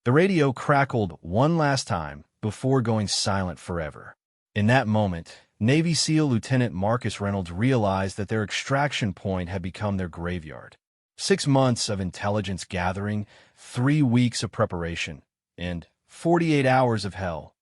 The radio crackled one last time before going silent forever. In that moment, Navy SEAL Lieutenant Marcus Reynolds realized that their extraction point had become their graveyard. 6 months of intelligence gathering, 3 weeks of preparation, and 48 hours of hell,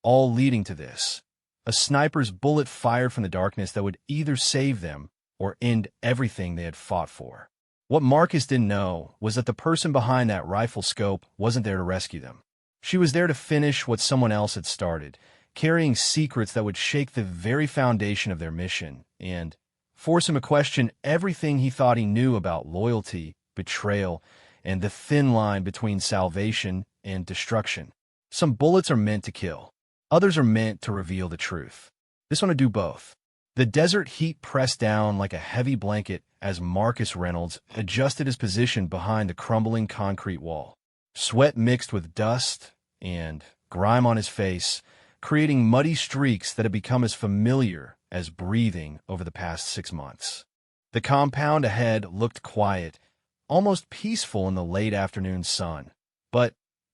all leading to this. A sniper's bullet fired from the darkness that would either save them or end everything they had fought for. What Marcus didn't know was that the person behind that rifle scope wasn't there to rescue them. She was there to finish what someone else had started, carrying secrets that would shake the very foundation of their mission and force him to question everything he thought he knew about loyalty, betrayal, and the thin line between salvation and destruction. Some bullets are meant to kill. Others are meant to reveal the truth. This one to do both. The desert heat pressed down like a heavy blanket as Marcus Reynolds adjusted his position behind the crumbling concrete wall. Sweat mixed with dust and grime on his face, creating muddy streaks that had become as familiar as breathing over the past 6 months. The compound ahead looked quiet, almost peaceful in the late afternoon sun. But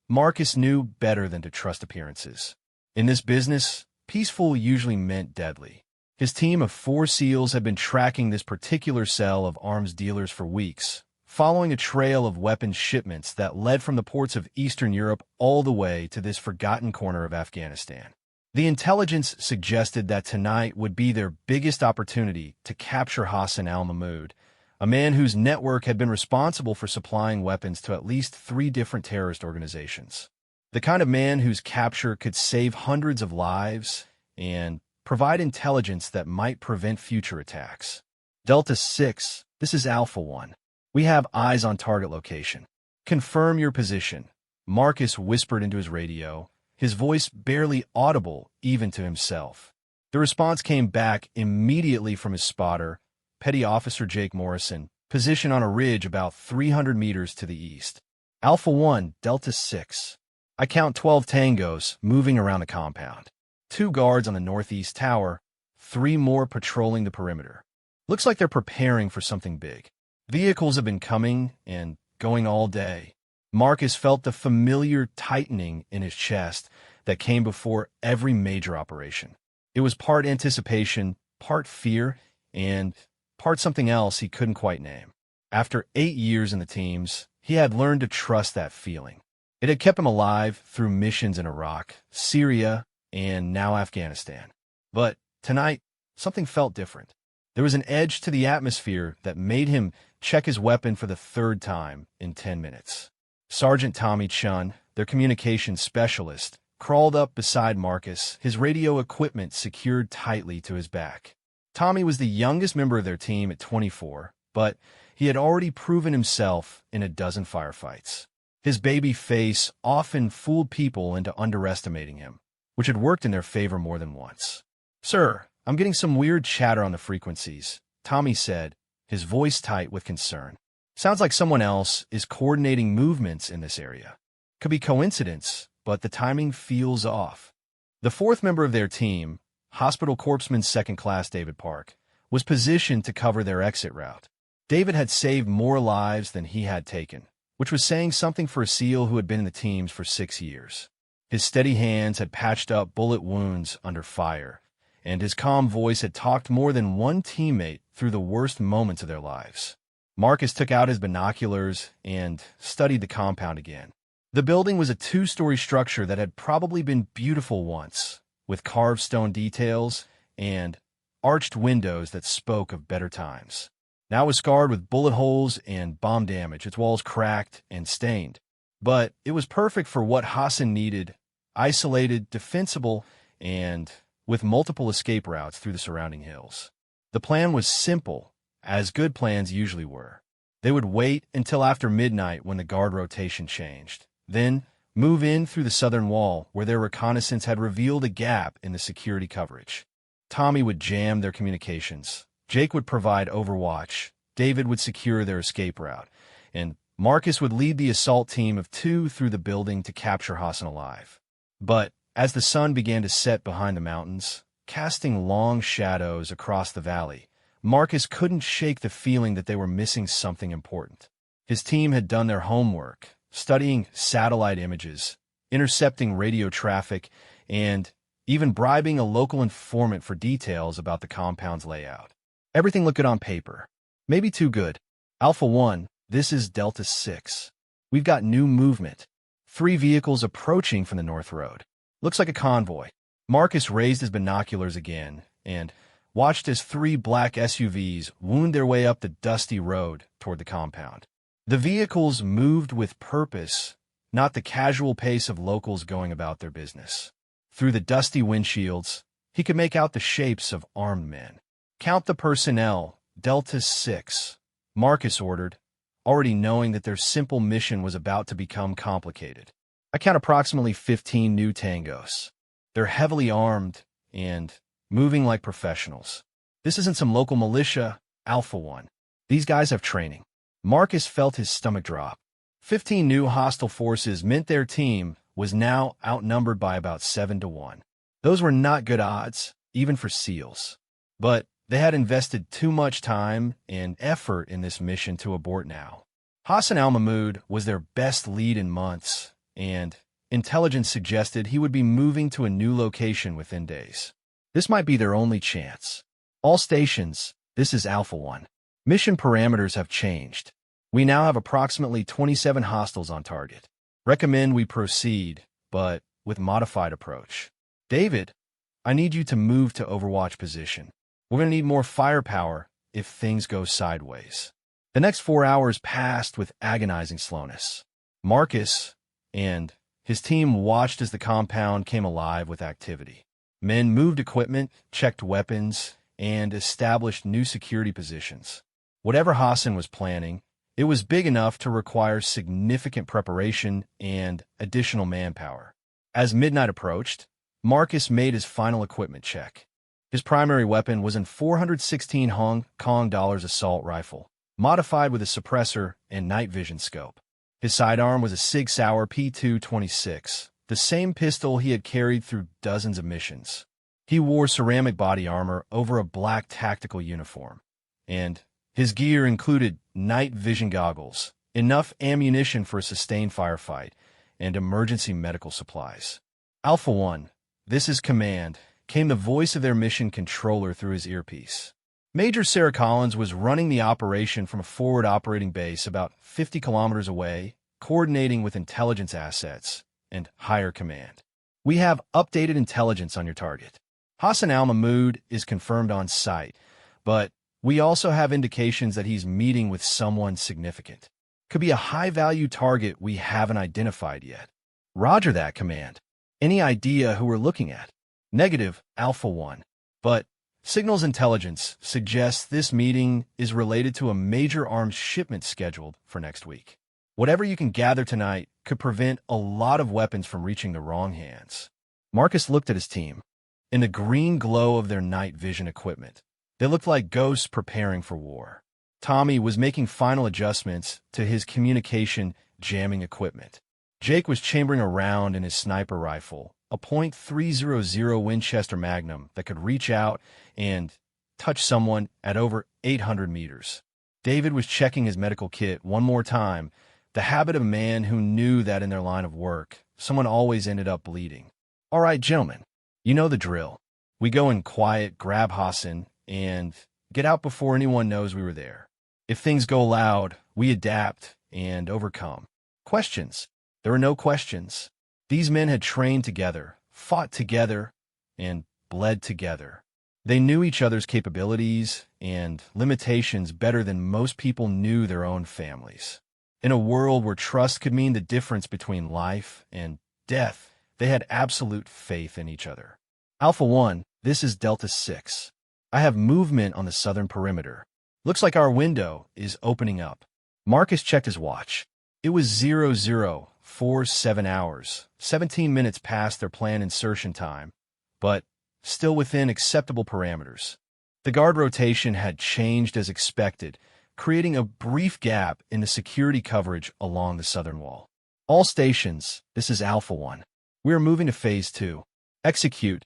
Marcus knew better than to trust appearances. In this business, peaceful usually meant deadly. His team of 4 SEALs had been tracking this particular cell of arms dealers for weeks, following a trail of weapons shipments that led from the ports of Eastern Europe all the way to this forgotten corner of Afghanistan. The intelligence suggested that tonight would be their biggest opportunity to capture Hassan al-Mahmoud, a man whose network had been responsible for supplying weapons to at least 3 different terrorist organizations. The kind of man whose capture could save hundreds of lives and provide intelligence that might prevent future attacks. Delta 6, this is Alpha 1. We have eyes on target location. Confirm your position, Marcus whispered into his radio, his voice barely audible even to himself. The response came back immediately from his spotter, Petty Officer Jake Morrison, positioned on a ridge about 300 meters to the east. Alpha 1, Delta 6. I count 12 tangos moving around the compound. 2 guards on the northeast tower, 3 more patrolling the perimeter. Looks like they're preparing for something big. Vehicles have been coming and going all day. Marcus felt the familiar tightening in his chest that came before every major operation. It was part anticipation, part fear, and part something else he couldn't quite name. After 8 years in the teams, he had learned to trust that feeling. It had kept him alive through missions in Iraq, Syria, and now Afghanistan. But tonight, something felt different. There was an edge to the atmosphere that made him check his weapon for the 3rd time in 10 minutes. Sergeant Tommy Chun, their communications specialist, crawled up beside Marcus, his radio equipment secured tightly to his back. Tommy was the youngest member of their team at 24, but he had already proven himself in a dozen firefights. His baby face often fooled people into underestimating him, which had worked in their favor more than once. "Sir, I'm getting some weird chatter on the frequencies," Tommy said, his voice tight with concern. "Sounds like someone else is coordinating movements in this area. Could be coincidence, but the timing feels off." The 4th member of their team, Hospital Corpsman 2nd Class David Park, was positioned to cover their exit route. David had saved more lives than he had taken, which was saying something for a SEAL who had been in the teams for 6 years. His steady hands had patched up bullet wounds under fire, and his calm voice had talked more than one teammate through the worst moments of their lives. Marcus took out his binoculars and studied the compound again. The building was a 2-story structure that had probably been beautiful once, with carved stone details and arched windows that spoke of better times. Now it was scarred with bullet holes and bomb damage, its walls cracked and stained. But it was perfect for what Hassan needed: isolated, defensible, and with multiple escape routes through the surrounding hills. The plan was simple, as good plans usually were. They would wait until after midnight when the guard rotation changed, then move in through the southern wall where their reconnaissance had revealed a gap in the security coverage. Tommy would jam their communications. Jake would provide overwatch, David would secure their escape route, and Marcus would lead the assault team of 2 through the building to capture Hassan alive. But as the sun began to set behind the mountains, casting long shadows across the valley, Marcus couldn't shake the feeling that they were missing something important. His team had done their homework, studying satellite images, intercepting radio traffic, and even bribing a local informant for details about the compound's layout. Everything looked good on paper. Maybe too good. Alpha 1, this is Delta 6. We've got new movement. 3 vehicles approaching from the North Road. Looks like a convoy. Marcus raised his binoculars again and watched as 3 black SUVs wound their way up the dusty road toward the compound. The vehicles moved with purpose, not the casual pace of locals going about their business. Through the dusty windshields, he could make out the shapes of armed men. "Count the personnel, Delta 6, Marcus ordered, already knowing that their simple mission was about to become complicated. "I count approximately 15 new tangos. They're heavily armed and moving like professionals. This isn't some local militia, Alpha 1. These guys have training." Marcus felt his stomach drop. 15 new hostile forces meant their team was now outnumbered by about 7-1. Those were not good odds, even for SEALs. But they had invested too much time and effort in this mission to abort now. Hassan al-Mahmoud was their best lead in months, and intelligence suggested he would be moving to a new location within days. This might be their only chance. "All stations, this is Alpha 1. Mission parameters have changed. We now have approximately 27 hostiles on target. Recommend we proceed, but with modified approach. David, I need you to move to Overwatch position. We're going to need more firepower if things go sideways." The next 4 hours passed with agonizing slowness. Marcus and his team watched as the compound came alive with activity. Men moved equipment, checked weapons, and established new security positions. Whatever Hassan was planning, it was big enough to require significant preparation and additional manpower. As midnight approached, Marcus made his final equipment check. His primary weapon was an 416 Hong Kong dollars assault rifle, modified with a suppressor and night vision scope. His sidearm was a Sig Sauer P226, the same pistol he had carried through dozens of missions. He wore ceramic body armor over a black tactical uniform, and his gear included night vision goggles, enough ammunition for a sustained firefight, and emergency medical supplies. "Alpha 1, this is Command," came the voice of their mission controller through his earpiece. Major Sarah Collins was running the operation from a forward operating base about 50 kilometers away, coordinating with intelligence assets and higher command. "We have updated intelligence on your target. Hassan al-Mahmoud is confirmed on site, but we also have indications that he's meeting with someone significant. Could be a high-value target we haven't identified yet." "Roger that, Command. Any idea who we're looking at?" "Negative, Alpha 1. But Signals Intelligence suggests this meeting is related to a major arms shipment scheduled for next week. Whatever you can gather tonight could prevent a lot of weapons from reaching the wrong hands." Marcus looked at his team. In the green glow of their night vision equipment, they looked like ghosts preparing for war. Tommy was making final adjustments to his communication jamming equipment. Jake was chambering a round in his sniper rifle, a .300 Winchester Magnum that could reach out and touch someone at over 800 meters. David was checking his medical kit one more time, the habit of a man who knew that in their line of work, someone always ended up bleeding. "All right, gentlemen, you know the drill. We go in quiet, grab Hassan, and get out before anyone knows we were there. If things go loud, we adapt and overcome." Questions? There were no questions. These men had trained together, fought together, and bled together. They knew each other's capabilities and limitations better than most people knew their own families. In a world where trust could mean the difference between life and death, they had absolute faith in each other. "Alpha 1, this is Delta 6. I have movement on the southern perimeter. Looks like our window is opening up." Marcus checked his watch. It was 0047 hours, 17 minutes past their planned insertion time, but still within acceptable parameters. The guard rotation had changed as expected, creating a brief gap in the security coverage along the southern wall. "All stations, this is Alpha 1. We are moving to Phase 2. Execute,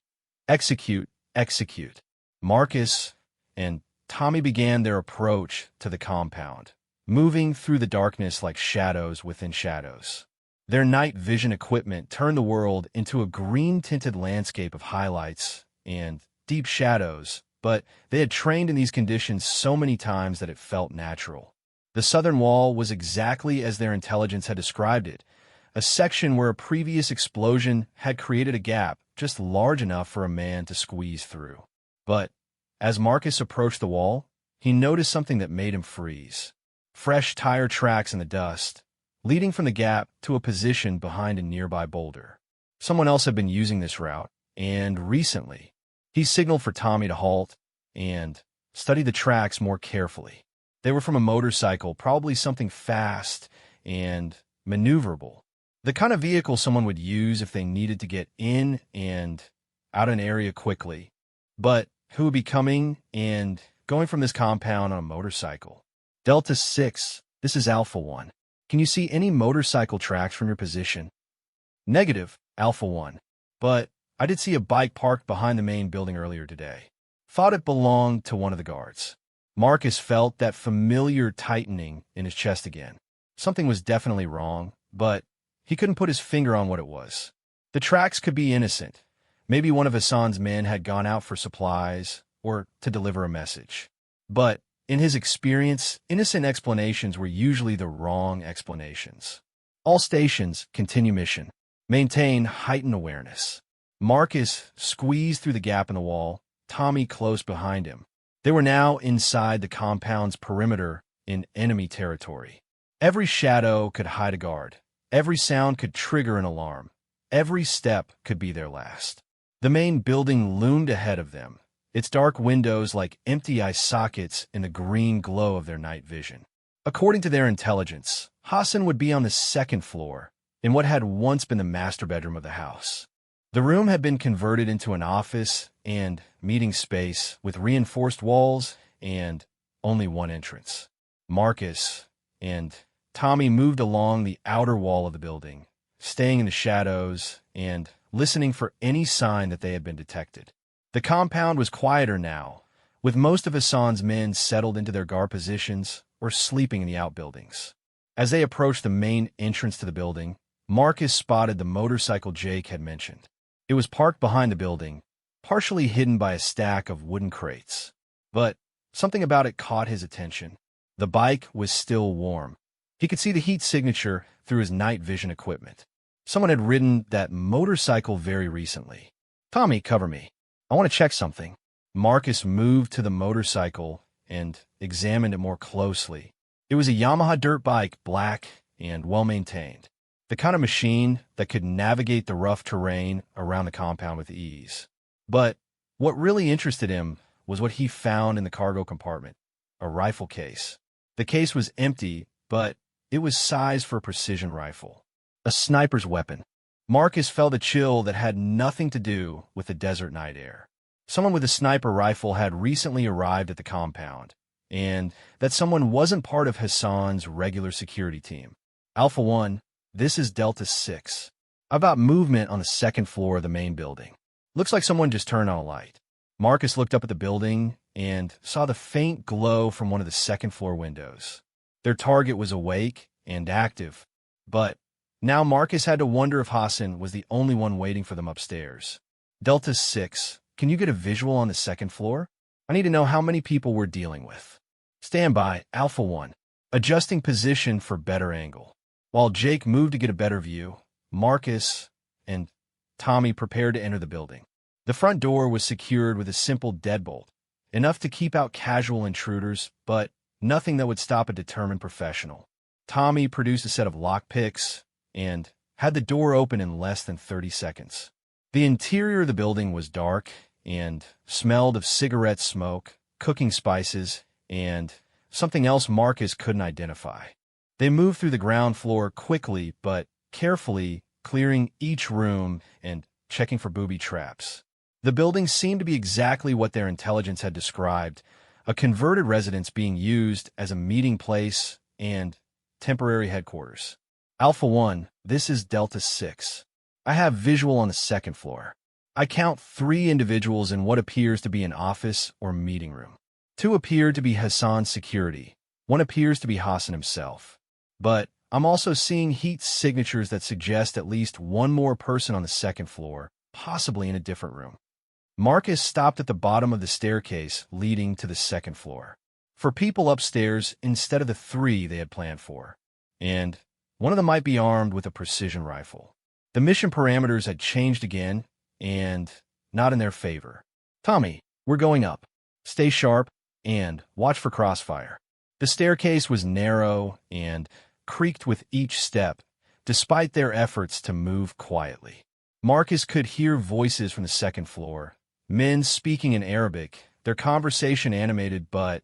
execute, execute." Marcus and Tommy began their approach to the compound, moving through the darkness like shadows within shadows. Their night vision equipment turned the world into a green-tinted landscape of highlights and deep shadows, but they had trained in these conditions so many times that it felt natural. The southern wall was exactly as their intelligence had described it, a section where a previous explosion had created a gap just large enough for a man to squeeze through. But as Marcus approached the wall, he noticed something that made him freeze. Fresh tire tracks in the dust, leading from the gap to a position behind a nearby boulder. Someone else had been using this route, and recently, he signaled for Tommy to halt and study the tracks more carefully. They were from a motorcycle, probably something fast and maneuverable. The kind of vehicle someone would use if they needed to get in and out of an area quickly, but who would be coming and going from this compound on a motorcycle. Delta 6, this is Alpha 1. Can you see any motorcycle tracks from your position? Negative, Alpha 1. But I did see a bike parked behind the main building earlier today. Thought it belonged to one of the guards. Marcus felt that familiar tightening in his chest again. Something was definitely wrong, but he couldn't put his finger on what it was. The tracks could be innocent. Maybe one of Hassan's men had gone out for supplies or to deliver a message. But in his experience, innocent explanations were usually the wrong explanations. All stations continue mission. Maintain heightened awareness. Marcus squeezed through the gap in the wall, Tommy close behind him. They were now inside the compound's perimeter in enemy territory. Every shadow could hide a guard. Every sound could trigger an alarm. Every step could be their last. The main building loomed ahead of them, its dark windows like empty eye sockets in the green glow of their night vision. According to their intelligence, Hassan would be on the second floor, in what had once been the master bedroom of the house. The room had been converted into an office and meeting space with reinforced walls and only one entrance. Marcus and Tommy moved along the outer wall of the building, staying in the shadows and listening for any sign that they had been detected. The compound was quieter now, with most of Hassan's men settled into their guard positions or sleeping in the outbuildings. As they approached the main entrance to the building, Marcus spotted the motorcycle Jake had mentioned. It was parked behind the building, partially hidden by a stack of wooden crates. But something about it caught his attention. The bike was still warm. He could see the heat signature through his night vision equipment. Someone had ridden that motorcycle very recently. Tommy, cover me. I want to check something. Marcus moved to the motorcycle and examined it more closely. It was a Yamaha dirt bike, black and well-maintained. The kind of machine that could navigate the rough terrain around the compound with ease. But what really interested him was what he found in the cargo compartment, a rifle case. The case was empty, but it was sized for a precision rifle, a sniper's weapon. Marcus felt a chill that had nothing to do with the desert night air. Someone with a sniper rifle had recently arrived at the compound, and that someone wasn't part of Hassan's regular security team. Alpha 1, this is Delta 6. About movement on the second floor of the main building. Looks like someone just turned on a light. Marcus looked up at the building and saw the faint glow from one of the second floor windows. Their target was awake and active, but now Marcus had to wonder if Hassan was the only one waiting for them upstairs. Delta 6, can you get a visual on the second floor? I need to know how many people we're dealing with. Stand by, Alpha 1. Adjusting position for better angle. While Jake moved to get a better view, Marcus and Tommy prepared to enter the building. The front door was secured with a simple deadbolt, enough to keep out casual intruders, but nothing that would stop a determined professional. Tommy produced a set of lockpicks and had the door open in less than 30 seconds. The interior of the building was dark and smelled of cigarette smoke, cooking spices, and something else Marcus couldn't identify. They moved through the ground floor quickly but carefully, clearing each room and checking for booby traps. The building seemed to be exactly what their intelligence had described, a converted residence being used as a meeting place and temporary headquarters. Alpha 1, this is Delta 6. I have visual on the second floor. I count 3 individuals in what appears to be an office or meeting room. 2 appear to be Hassan's security, One appears to be Hassan himself. But I'm also seeing heat signatures that suggest at least one more person on the second floor, possibly in a different room. Marcus stopped at the bottom of the staircase leading to the second floor. For people upstairs instead of the 3 they had planned for. And one of them might be armed with a precision rifle. The mission parameters had changed again, and not in their favor. Tommy, we're going up. Stay sharp, and watch for crossfire. The staircase was narrow and creaked with each step, despite their efforts to move quietly. Marcus could hear voices from the second floor, men speaking in Arabic, their conversation animated but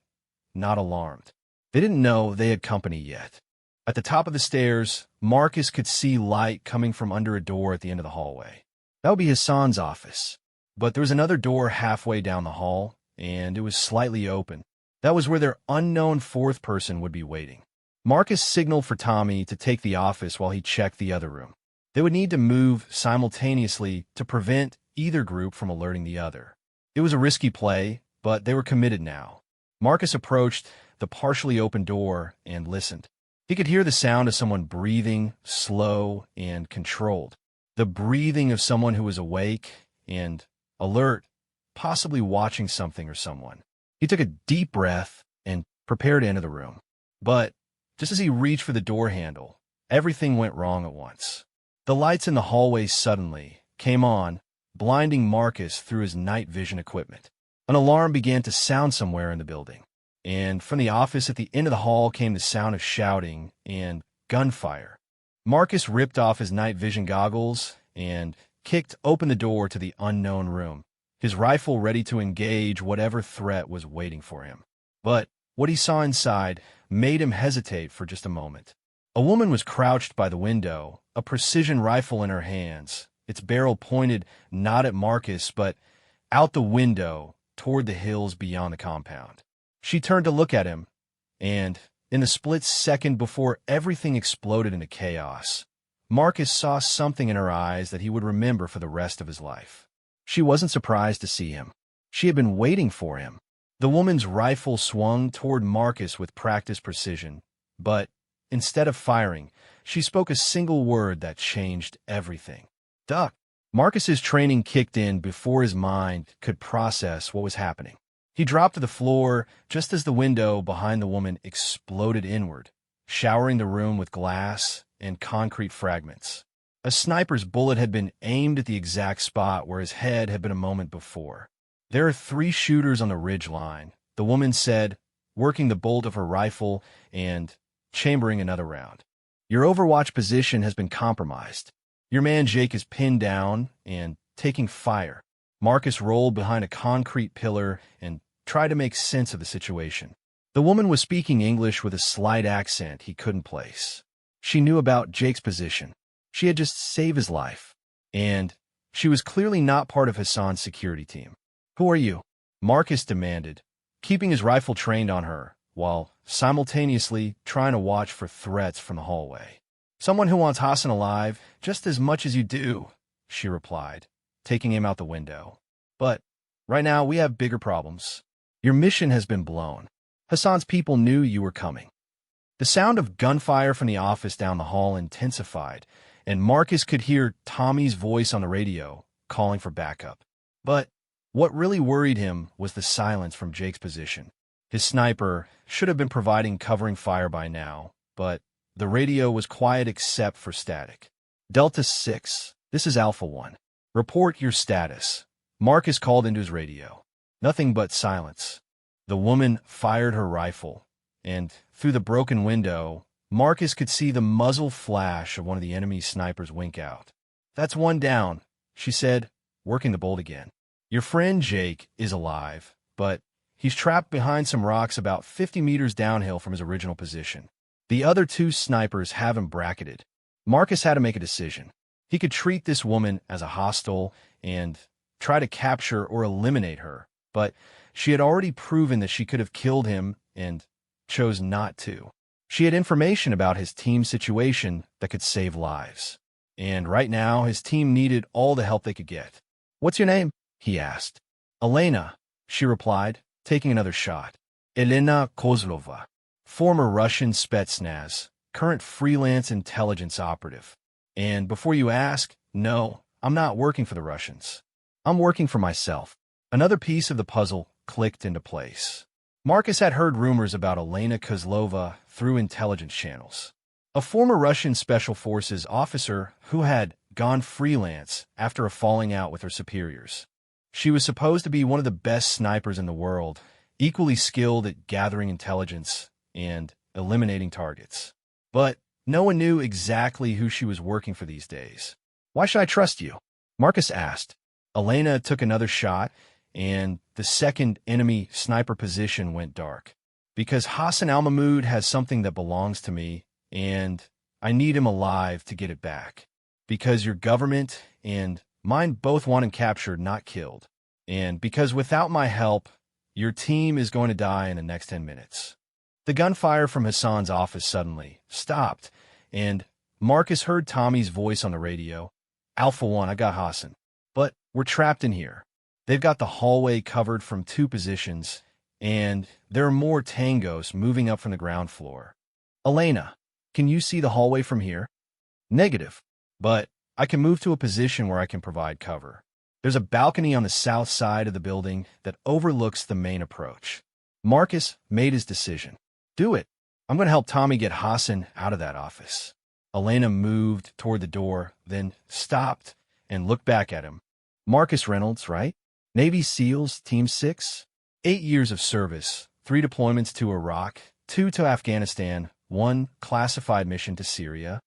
not alarmed. They didn't know they had company yet. At the top of the stairs, Marcus could see light coming from under a door at the end of the hallway. That would be Hassan's office. But there was another door halfway down the hall, and it was slightly open. That was where their unknown 4th person would be waiting. Marcus signaled for Tommy to take the office while he checked the other room. They would need to move simultaneously to prevent either group from alerting the other. It was a risky play, but they were committed now. Marcus approached the partially open door and listened. He could hear the sound of someone breathing, slow and controlled. The breathing of someone who was awake and alert, possibly watching something or someone. He took a deep breath and prepared to enter the room. But just as he reached for the door handle, everything went wrong at once. The lights in the hallway suddenly came on, blinding Marcus through his night vision equipment. An alarm began to sound somewhere in the building, and from the office at the end of the hall came the sound of shouting and gunfire. Marcus ripped off his night vision goggles and kicked open the door to the unknown room, his rifle ready to engage whatever threat was waiting for him. But what he saw inside made him hesitate for just a moment. A woman was crouched by the window, a precision rifle in her hands, its barrel pointed not at Marcus but out the window toward the hills beyond the compound. She turned to look at him, and in the split second before everything exploded into chaos, Marcus saw something in her eyes that he would remember for the rest of his life. She wasn't surprised to see him. She had been waiting for him. The woman's rifle swung toward Marcus with practiced precision, but instead of firing, she spoke a single word that changed everything. Duck. Marcus's training kicked in before his mind could process what was happening. He dropped to the floor just as the window behind the woman exploded inward, showering the room with glass and concrete fragments. A sniper's bullet had been aimed at the exact spot where his head had been a moment before. There are 3 shooters on the ridge line, the woman said, working the bolt of her rifle and chambering another round. Your overwatch position has been compromised. Your man Jake is pinned down and taking fire. Marcus rolled behind a concrete pillar and tried to make sense of the situation. The woman was speaking English with a slight accent he couldn't place. She knew about Jake's position. She had just saved his life. And she was clearly not part of Hassan's security team. Who are you? Marcus demanded, keeping his rifle trained on her, while simultaneously trying to watch for threats from the hallway. Someone who wants Hassan alive just as much as you do, she replied, taking him out the window. But right now we have bigger problems. Your mission has been blown. Hassan's people knew you were coming. The sound of gunfire from the office down the hall intensified, and Marcus could hear Tommy's voice on the radio, calling for backup. But what really worried him was the silence from Jake's position. His sniper should have been providing covering fire by now, but the radio was quiet except for static. Delta 6, this is Alpha 1. Report your status. Marcus called into his radio. Nothing but silence. The woman fired her rifle, and through the broken window, Marcus could see the muzzle flash of one of the enemy snipers wink out. That's one down, she said, working the bolt again. Your friend Jake is alive, but he's trapped behind some rocks about 50 meters downhill from his original position. The other 2 snipers have him bracketed. Marcus had to make a decision. He could treat this woman as a hostile and try to capture or eliminate her, but she had already proven that she could have killed him and chose not to. She had information about his team's situation that could save lives. And right now, his team needed all the help they could get. What's your name? He asked. Elena, she replied, taking another shot. Elena Kozlova. former Russian Spetsnaz, current freelance intelligence operative. And before you ask, no, I'm not working for the Russians. I'm working for myself. Another piece of the puzzle clicked into place. Marcus had heard rumors about Elena Kozlova through intelligence channels, a former Russian Special Forces officer who had gone freelance after a falling out with her superiors. She was supposed to be one of the best snipers in the world, equally skilled at gathering intelligence and eliminating targets. But no one knew exactly who she was working for these days. "Why should I trust you?" Marcus asked. Elena took another shot, and the second enemy sniper position went dark. "Because Hassan al-Mahmoud has something that belongs to me, and I need him alive to get it back. Because your government and mine both want him captured, not killed. And because without my help, your team is going to die in the next 10 minutes. The gunfire from Hassan's office suddenly stopped, and Marcus heard Tommy's voice on the radio. "Alpha 1, I got Hassan. But we're trapped in here. They've got the hallway covered from 2 positions, and there are more tangos moving up from the ground floor. Elena, can you see the hallway from here?" "Negative, but I can move to a position where I can provide cover. There's a balcony on the south side of the building that overlooks the main approach." Marcus made his decision. "Do it. I'm going to help Tommy get Hassan out of that office." Elena moved toward the door, then stopped and looked back at him. "Marcus Reynolds, right? Navy SEALs, Team 6? 8 years of service, 3 deployments to Iraq, 2 to Afghanistan, 1 classified mission to Syria."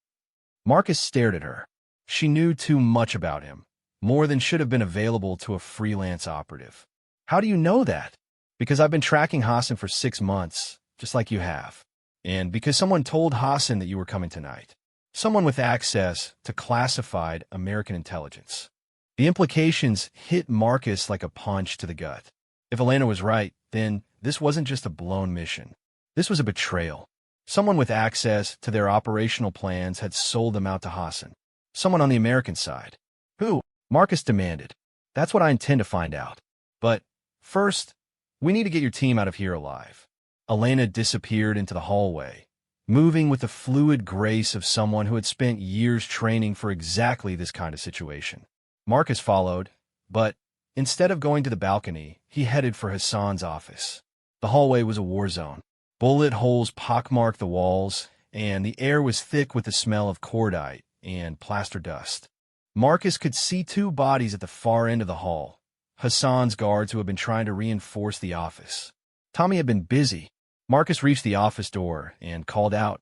Marcus stared at her. She knew too much about him, more than should have been available to a freelance operative. "How do you know that?" "Because I've been tracking Hassan for 6 months, just like you have. And because someone told Hassan that you were coming tonight. Someone with access to classified American intelligence." The implications hit Marcus like a punch to the gut. If Elena was right, then this wasn't just a blown mission. This was a betrayal. Someone with access to their operational plans had sold them out to Hassan. Someone on the American side. "Who?" Marcus demanded. "That's what I intend to find out. But first, we need to get your team out of here alive." Elena disappeared into the hallway, moving with the fluid grace of someone who had spent years training for exactly this kind of situation. Marcus followed, but instead of going to the balcony, he headed for Hassan's office. The hallway was a war zone. Bullet holes pockmarked the walls, and the air was thick with the smell of cordite and plaster dust. Marcus could see 2 bodies at the far end of the hall, Hassan's guards who had been trying to reinforce the office. Tommy had been busy. Marcus reached the office door and called out,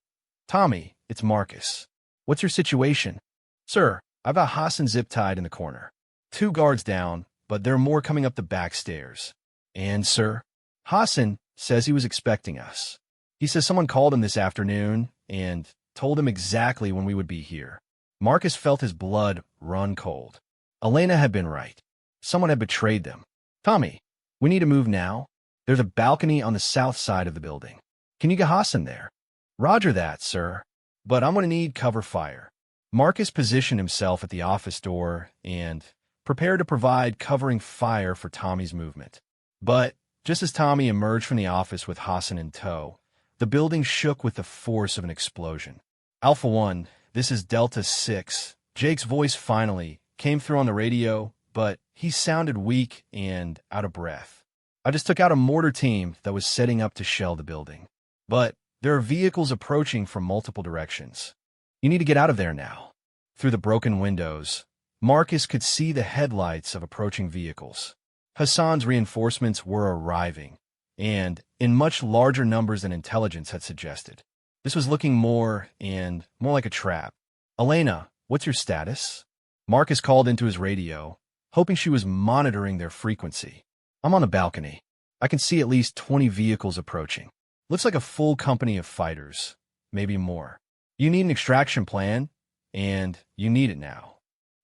"Tommy, it's Marcus. What's your situation?" "Sir, I've got Hassan zip-tied in the corner. 2 guards down, but there are more coming up the back stairs." "And, sir?" "Hassan says he was expecting us. He says someone called him this afternoon and told him exactly when we would be here." Marcus felt his blood run cold. Elena had been right. Someone had betrayed them. "Tommy, we need to move now. There's a balcony on the south side of the building. Can you get Hassan there?" "Roger that, sir. But I'm going to need cover fire." Marcus positioned himself at the office door and prepared to provide covering fire for Tommy's movement. But just as Tommy emerged from the office with Hassan in tow, the building shook with the force of an explosion. "Alpha 1, this is Delta 6. Jake's voice finally came through on the radio, but he sounded weak and out of breath. "I just took out a mortar team that was setting up to shell the building. But there are vehicles approaching from multiple directions. You need to get out of there now." Through the broken windows, Marcus could see the headlights of approaching vehicles. Hassan's reinforcements were arriving, and in much larger numbers than intelligence had suggested. This was looking more like a trap. "Elena, what's your status?" Marcus called into his radio, hoping she was monitoring their frequency. "I'm on the balcony. I can see at least 20 vehicles approaching. Looks like a full company of fighters, maybe more. You need an extraction plan, and you need it now."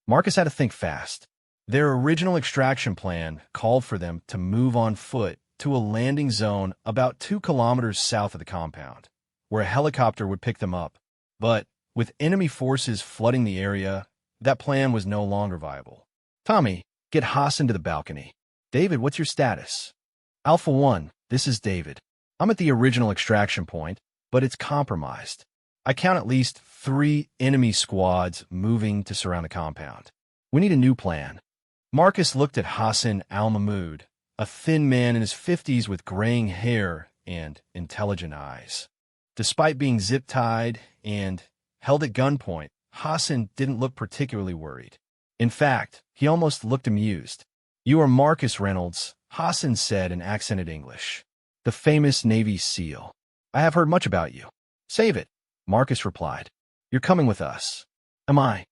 Marcus had to think fast. Their original extraction plan called for them to move on foot to a landing zone about 2 kilometers south of the compound, where a helicopter would pick them up. But with enemy forces flooding the area, that plan was no longer viable. "Tommy, get Hassan to the balcony." "David, what's your status?" "Alpha 1, this is David. I'm at the original extraction point, but it's compromised. I count at least 3 enemy squads moving to surround the compound. We need a new plan. Marcus looked at Hassan al-Mahmoud, a thin man in his 50s with graying hair and intelligent eyes. Despite being zip-tied and held at gunpoint, Hassan didn't look particularly worried. In fact, he almost looked amused. "You are Marcus Reynolds," Hassan said in accented English. "The famous Navy SEAL. I have heard much about you." "Save it," Marcus replied. "You're coming with us." "Am I?"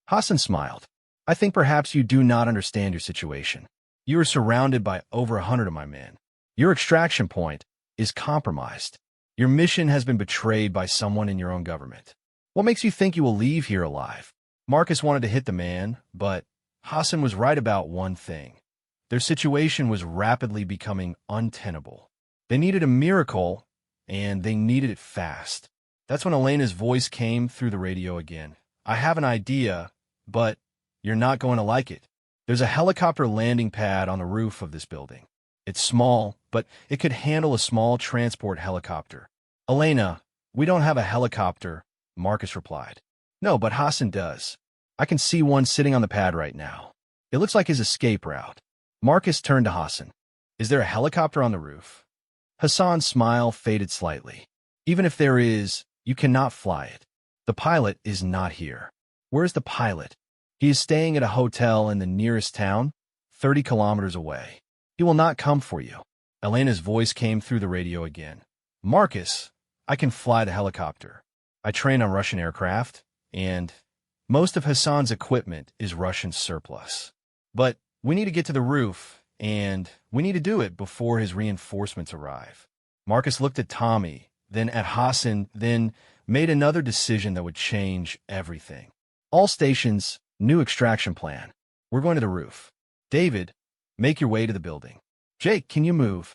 Hassan smiled. "I think perhaps you do not understand your situation. You are surrounded by over 100 of my men. Your extraction point is compromised. Your mission has been betrayed by someone in your own government. What makes you think you will leave here alive?" Marcus wanted to hit the man, but Hassan was right about one thing. Their situation was rapidly becoming untenable. They needed a miracle, and they needed it fast. That's when Elena's voice came through the radio again. "I have an idea, but you're not going to like it. There's a helicopter landing pad on the roof of this building. It's small, but it could handle a small transport helicopter." "Elena, we don't have a helicopter," Marcus replied. "No, but Hassan does. I can see one sitting on the pad right now. It looks like his escape route." Marcus turned to Hassan. "Is there a helicopter on the roof?" Hassan's smile faded slightly. "Even if there is, you cannot fly it. The pilot is not here." "Where is the pilot?" "He is staying at a hotel in the nearest town, 30 kilometers away. He will not come for you." Elena's voice came through the radio again. "Marcus, I can fly the helicopter. I train on Russian aircraft, and most of Hassan's equipment is Russian surplus. But we need to get to the roof, and we need to do it before his reinforcements arrive." Marcus looked at Tommy, then at Hassan, then made another decision that would change everything. "All stations, new extraction plan. We're going to the roof. David, make your way to the building. Jake, can you move?"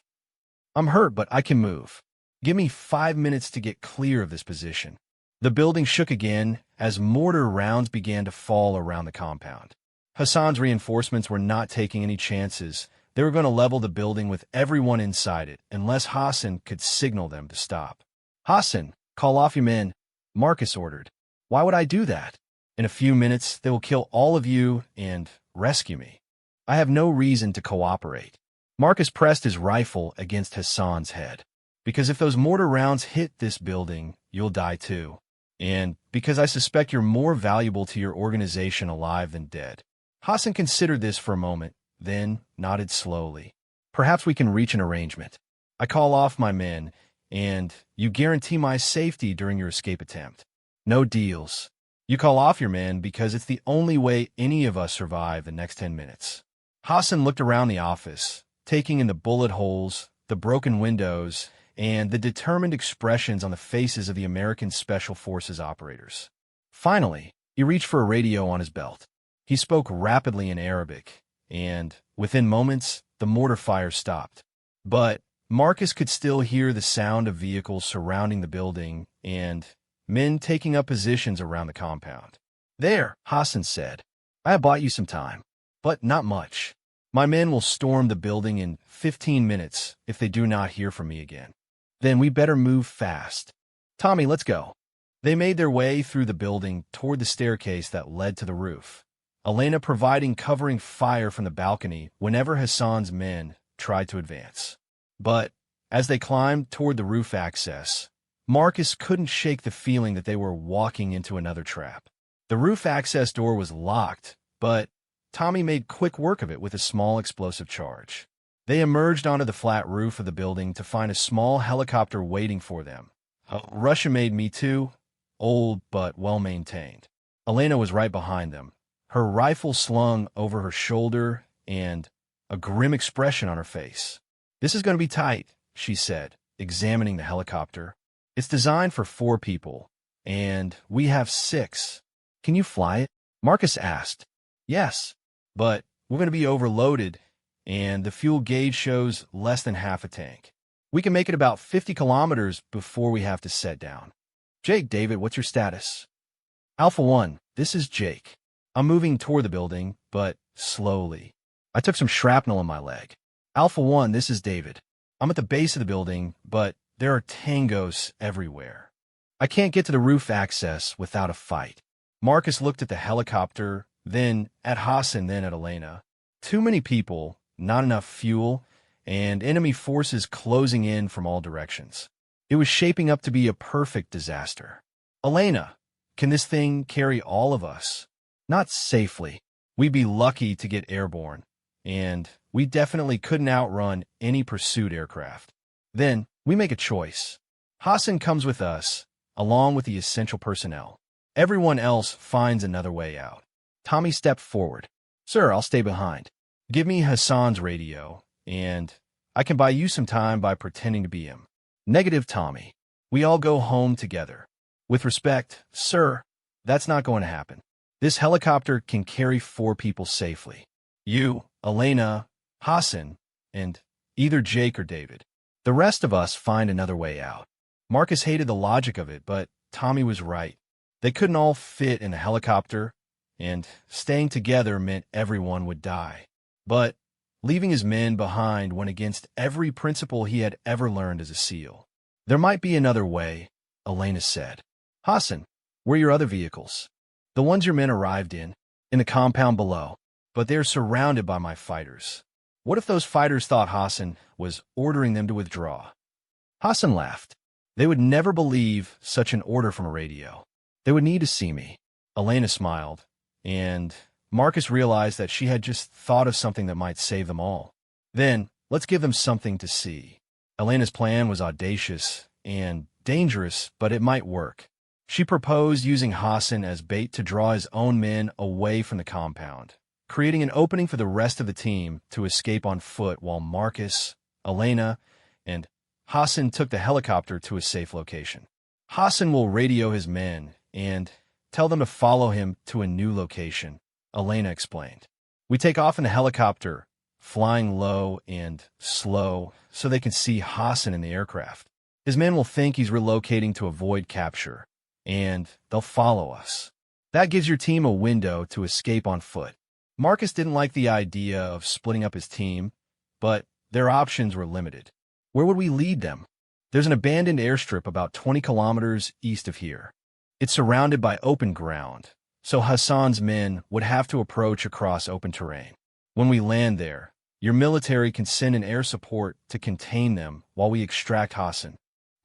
"I'm hurt, but I can move. Give me 5 minutes to get clear of this position." The building shook again as mortar rounds began to fall around the compound. Hassan's reinforcements were not taking any chances. They were going to level the building with everyone inside it, unless Hassan could signal them to stop. "Hassan, call off your men," Marcus ordered. "Why would I do that? In a few minutes, they will kill all of you and rescue me. I have no reason to cooperate." Marcus pressed his rifle against Hassan's head. "Because if those mortar rounds hit this building, you'll die too. And because I suspect you're more valuable to your organization alive than dead." Hassan considered this for a moment, then nodded slowly. "Perhaps we can reach an arrangement. I call off my men, and you guarantee my safety during your escape attempt. No deals. You call off your men because it's the only way any of us survive the next 10 minutes. Hassan looked around the office, taking in the bullet holes, the broken windows, and the determined expressions on the faces of the American Special Forces operators. Finally, he reached for a radio on his belt. He spoke rapidly in Arabic, and within moments, the mortar fire stopped. But Marcus could still hear the sound of vehicles surrounding the building and men taking up positions around the compound. "There," Hassan said. "I have bought you some time, but not much. My men will storm the building in 15 minutes if they do not hear from me again. Then we better move fast. Tommy, let's go." They made their way through the building toward the staircase that led to the roof, Elena providing covering fire from the balcony whenever Hassan's men tried to advance. But as they climbed toward the roof access, Marcus couldn't shake the feeling that they were walking into another trap. The roof access door was locked, but Tommy made quick work of it with a small explosive charge. They emerged onto the flat roof of the building to find a small helicopter waiting for them. A Russian-made Me-Too, old but well-maintained. Elena was right behind them, her rifle slung over her shoulder and a grim expression on her face. "This is going to be tight," she said, examining the helicopter. "It's designed for 4 people, and we have 6. Can you fly it?" Marcus asked. "Yes, but we're going to be overloaded, and the fuel gauge shows less than half a tank. We can make it about 50 kilometers before we have to set down." "Jake, David, what's your status?" "Alpha 1, this is Jake. I'm moving toward the building, but slowly. I took some shrapnel in my leg." "Alpha 1, this is David. I'm at the base of the building, but There are tangos everywhere. I can't get to the roof access without a fight. Marcus looked at the helicopter, then at Hassan, then at Elena. Too many people, not enough fuel, and enemy forces closing in from all directions. It was shaping up to be a perfect disaster. Elena, can this thing carry all of us? Not safely. We'd be lucky to get airborne, and we definitely couldn't outrun any pursuit aircraft. Then, we make a choice. Hassan comes with us, along with the essential personnel. Everyone else finds another way out. Tommy stepped forward. Sir, I'll stay behind. Give me Hassan's radio, and I can buy you some time by pretending to be him. Negative, Tommy. We all go home together. With respect, sir, that's not going to happen. This helicopter can carry 4 people safely. You, Elena, Hassan, and either Jake or David. The rest of us find another way out. Marcus hated the logic of it, but Tommy was right. They couldn't all fit in a helicopter, and staying together meant everyone would die. But leaving his men behind went against every principle he had ever learned as a SEAL. There might be another way, Elena said. Hassan, where are your other vehicles? The ones your men arrived in the compound below, but they're surrounded by my fighters. What if those fighters thought Hassan was ordering them to withdraw? Hassan laughed. They would never believe such an order from a radio. They would need to see me. Elena smiled, and Marcus realized that she had just thought of something that might save them all. Then, let's give them something to see. Elena's plan was audacious and dangerous, but it might work. She proposed using Hassan as bait to draw his own men away from the compound, creating an opening for the rest of the team to escape on foot while Marcus, Elena, and Hassan took the helicopter to a safe location. Hassan will radio his men and tell them to follow him to a new location, Elena explained. We take off in the helicopter, flying low and slow so they can see Hassan in the aircraft. His men will think he's relocating to avoid capture, and they'll follow us. That gives your team a window to escape on foot. Marcus didn't like the idea of splitting up his team, but their options were limited. Where would we lead them? There's an abandoned airstrip about 20 kilometers east of here. It's surrounded by open ground, so Hassan's men would have to approach across open terrain. When we land there, your military can send an air support to contain them while we extract Hassan.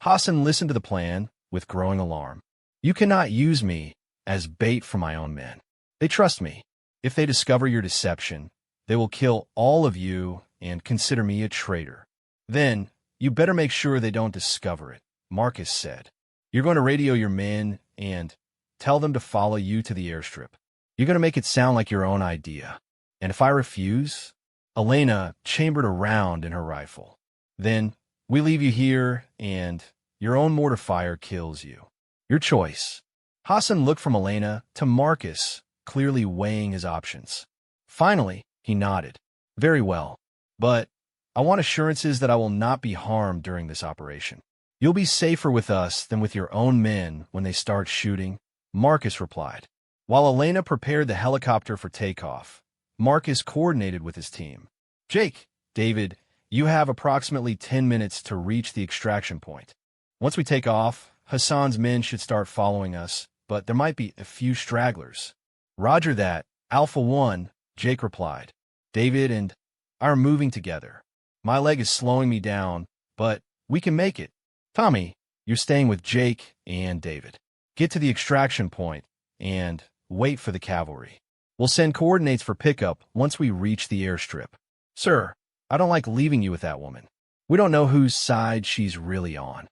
Hassan listened to the plan with growing alarm. You cannot use me as bait for my own men. They trust me. If they discover your deception, they will kill all of you and consider me a traitor. Then, you better make sure they don't discover it, Marcus said. You're going to radio your men and tell them to follow you to the airstrip. You're going to make it sound like your own idea. And if I refuse, Elena chambered a round in her rifle. Then, we leave you here and your own mortar fire kills you. Your choice. Hassan looked from Elena to Marcus, clearly weighing his options. Finally, he nodded. Very well, but I want assurances that I will not be harmed during this operation. You'll be safer with us than with your own men when they start shooting, Marcus replied. While Elena prepared the helicopter for takeoff, Marcus coordinated with his team. Jake, David, you have approximately 10 minutes to reach the extraction point. Once we take off, Hassan's men should start following us, but there might be a few stragglers. Roger that, Alpha 1, Jake replied. David and I are moving together. My leg is slowing me down, but we can make it. Tommy, you're staying with Jake and David. Get to the extraction point and wait for the cavalry. We'll send coordinates for pickup once we reach the airstrip. Sir, I don't like leaving you with that woman. We don't know whose side she's really on.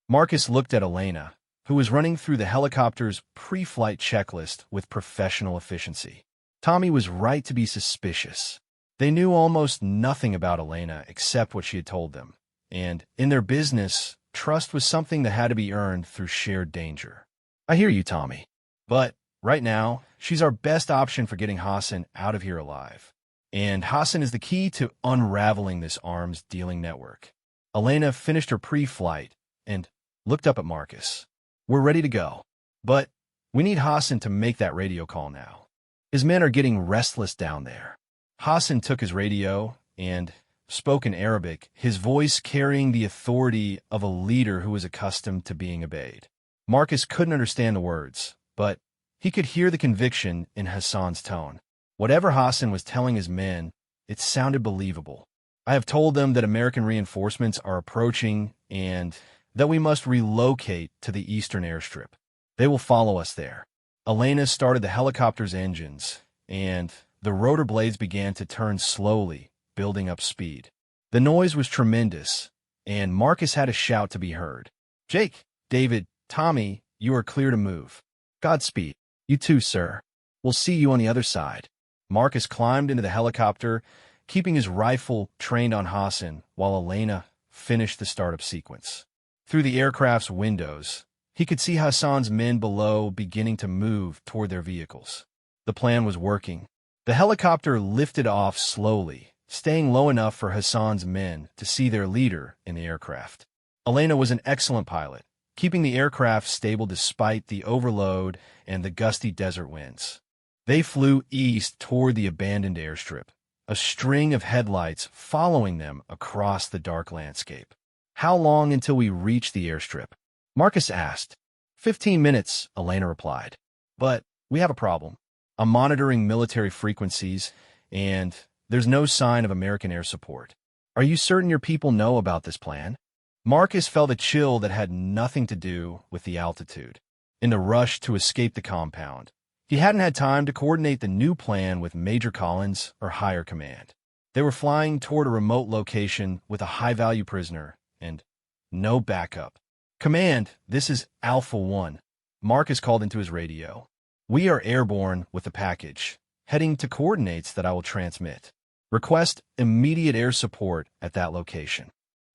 Marcus looked at Elena, who was running through the helicopter's pre-flight checklist with professional efficiency. Tommy was right to be suspicious. They knew almost nothing about Elena except what she had told them, and in their business, trust was something that had to be earned through shared danger. I hear you, Tommy, but right now, she's our best option for getting Hassan out of here alive. And Hassan is the key to unraveling this arms-dealing network. Elena finished her pre-flight and looked up at Marcus. We're ready to go, but we need Hassan to make that radio call now. His men are getting restless down there. Hassan took his radio, and spoke in Arabic, his voice carrying the authority of a leader who was accustomed to being obeyed. Marcus couldn't understand the words, but he could hear the conviction in Hassan's tone. Whatever Hassan was telling his men, it sounded believable. I have told them that American reinforcements are approaching and that we must relocate to the eastern airstrip. They will follow us there. Elena started the helicopter's engines, and the rotor blades began to turn slowly, building up speed. The noise was tremendous, and Marcus had a shout to be heard. "Jake, David, Tommy, you are clear to move. Godspeed. You too, sir. We'll see you on the other side." Marcus climbed into the helicopter, keeping his rifle trained on Hassan while Elena finished the startup sequence. Through the aircraft's windows, he could see Hassan's men below beginning to move toward their vehicles. The plan was working. The helicopter lifted off slowly, staying low enough for Hassan's men to see their leader in the aircraft. Elena was an excellent pilot, keeping the aircraft stable despite the overload and the gusty desert winds. They flew east toward the abandoned airstrip, a string of headlights following them across the dark landscape. "How long until we reach the airstrip?" Marcus asked. 15 minutes, Elena replied. "But we have a problem. I'm monitoring military frequencies, and there's no sign of American air support. Are you certain your people know about this plan?" Marcus felt a chill that had nothing to do with the altitude. In the rush to escape the compound, he hadn't had time to coordinate the new plan with Major Collins or higher command. They were flying toward a remote location with a high-value prisoner and no backup. "Command, this is Alpha 1. Marcus called into his radio. "We are airborne with the package, heading to coordinates that I will transmit. Request immediate air support at that location."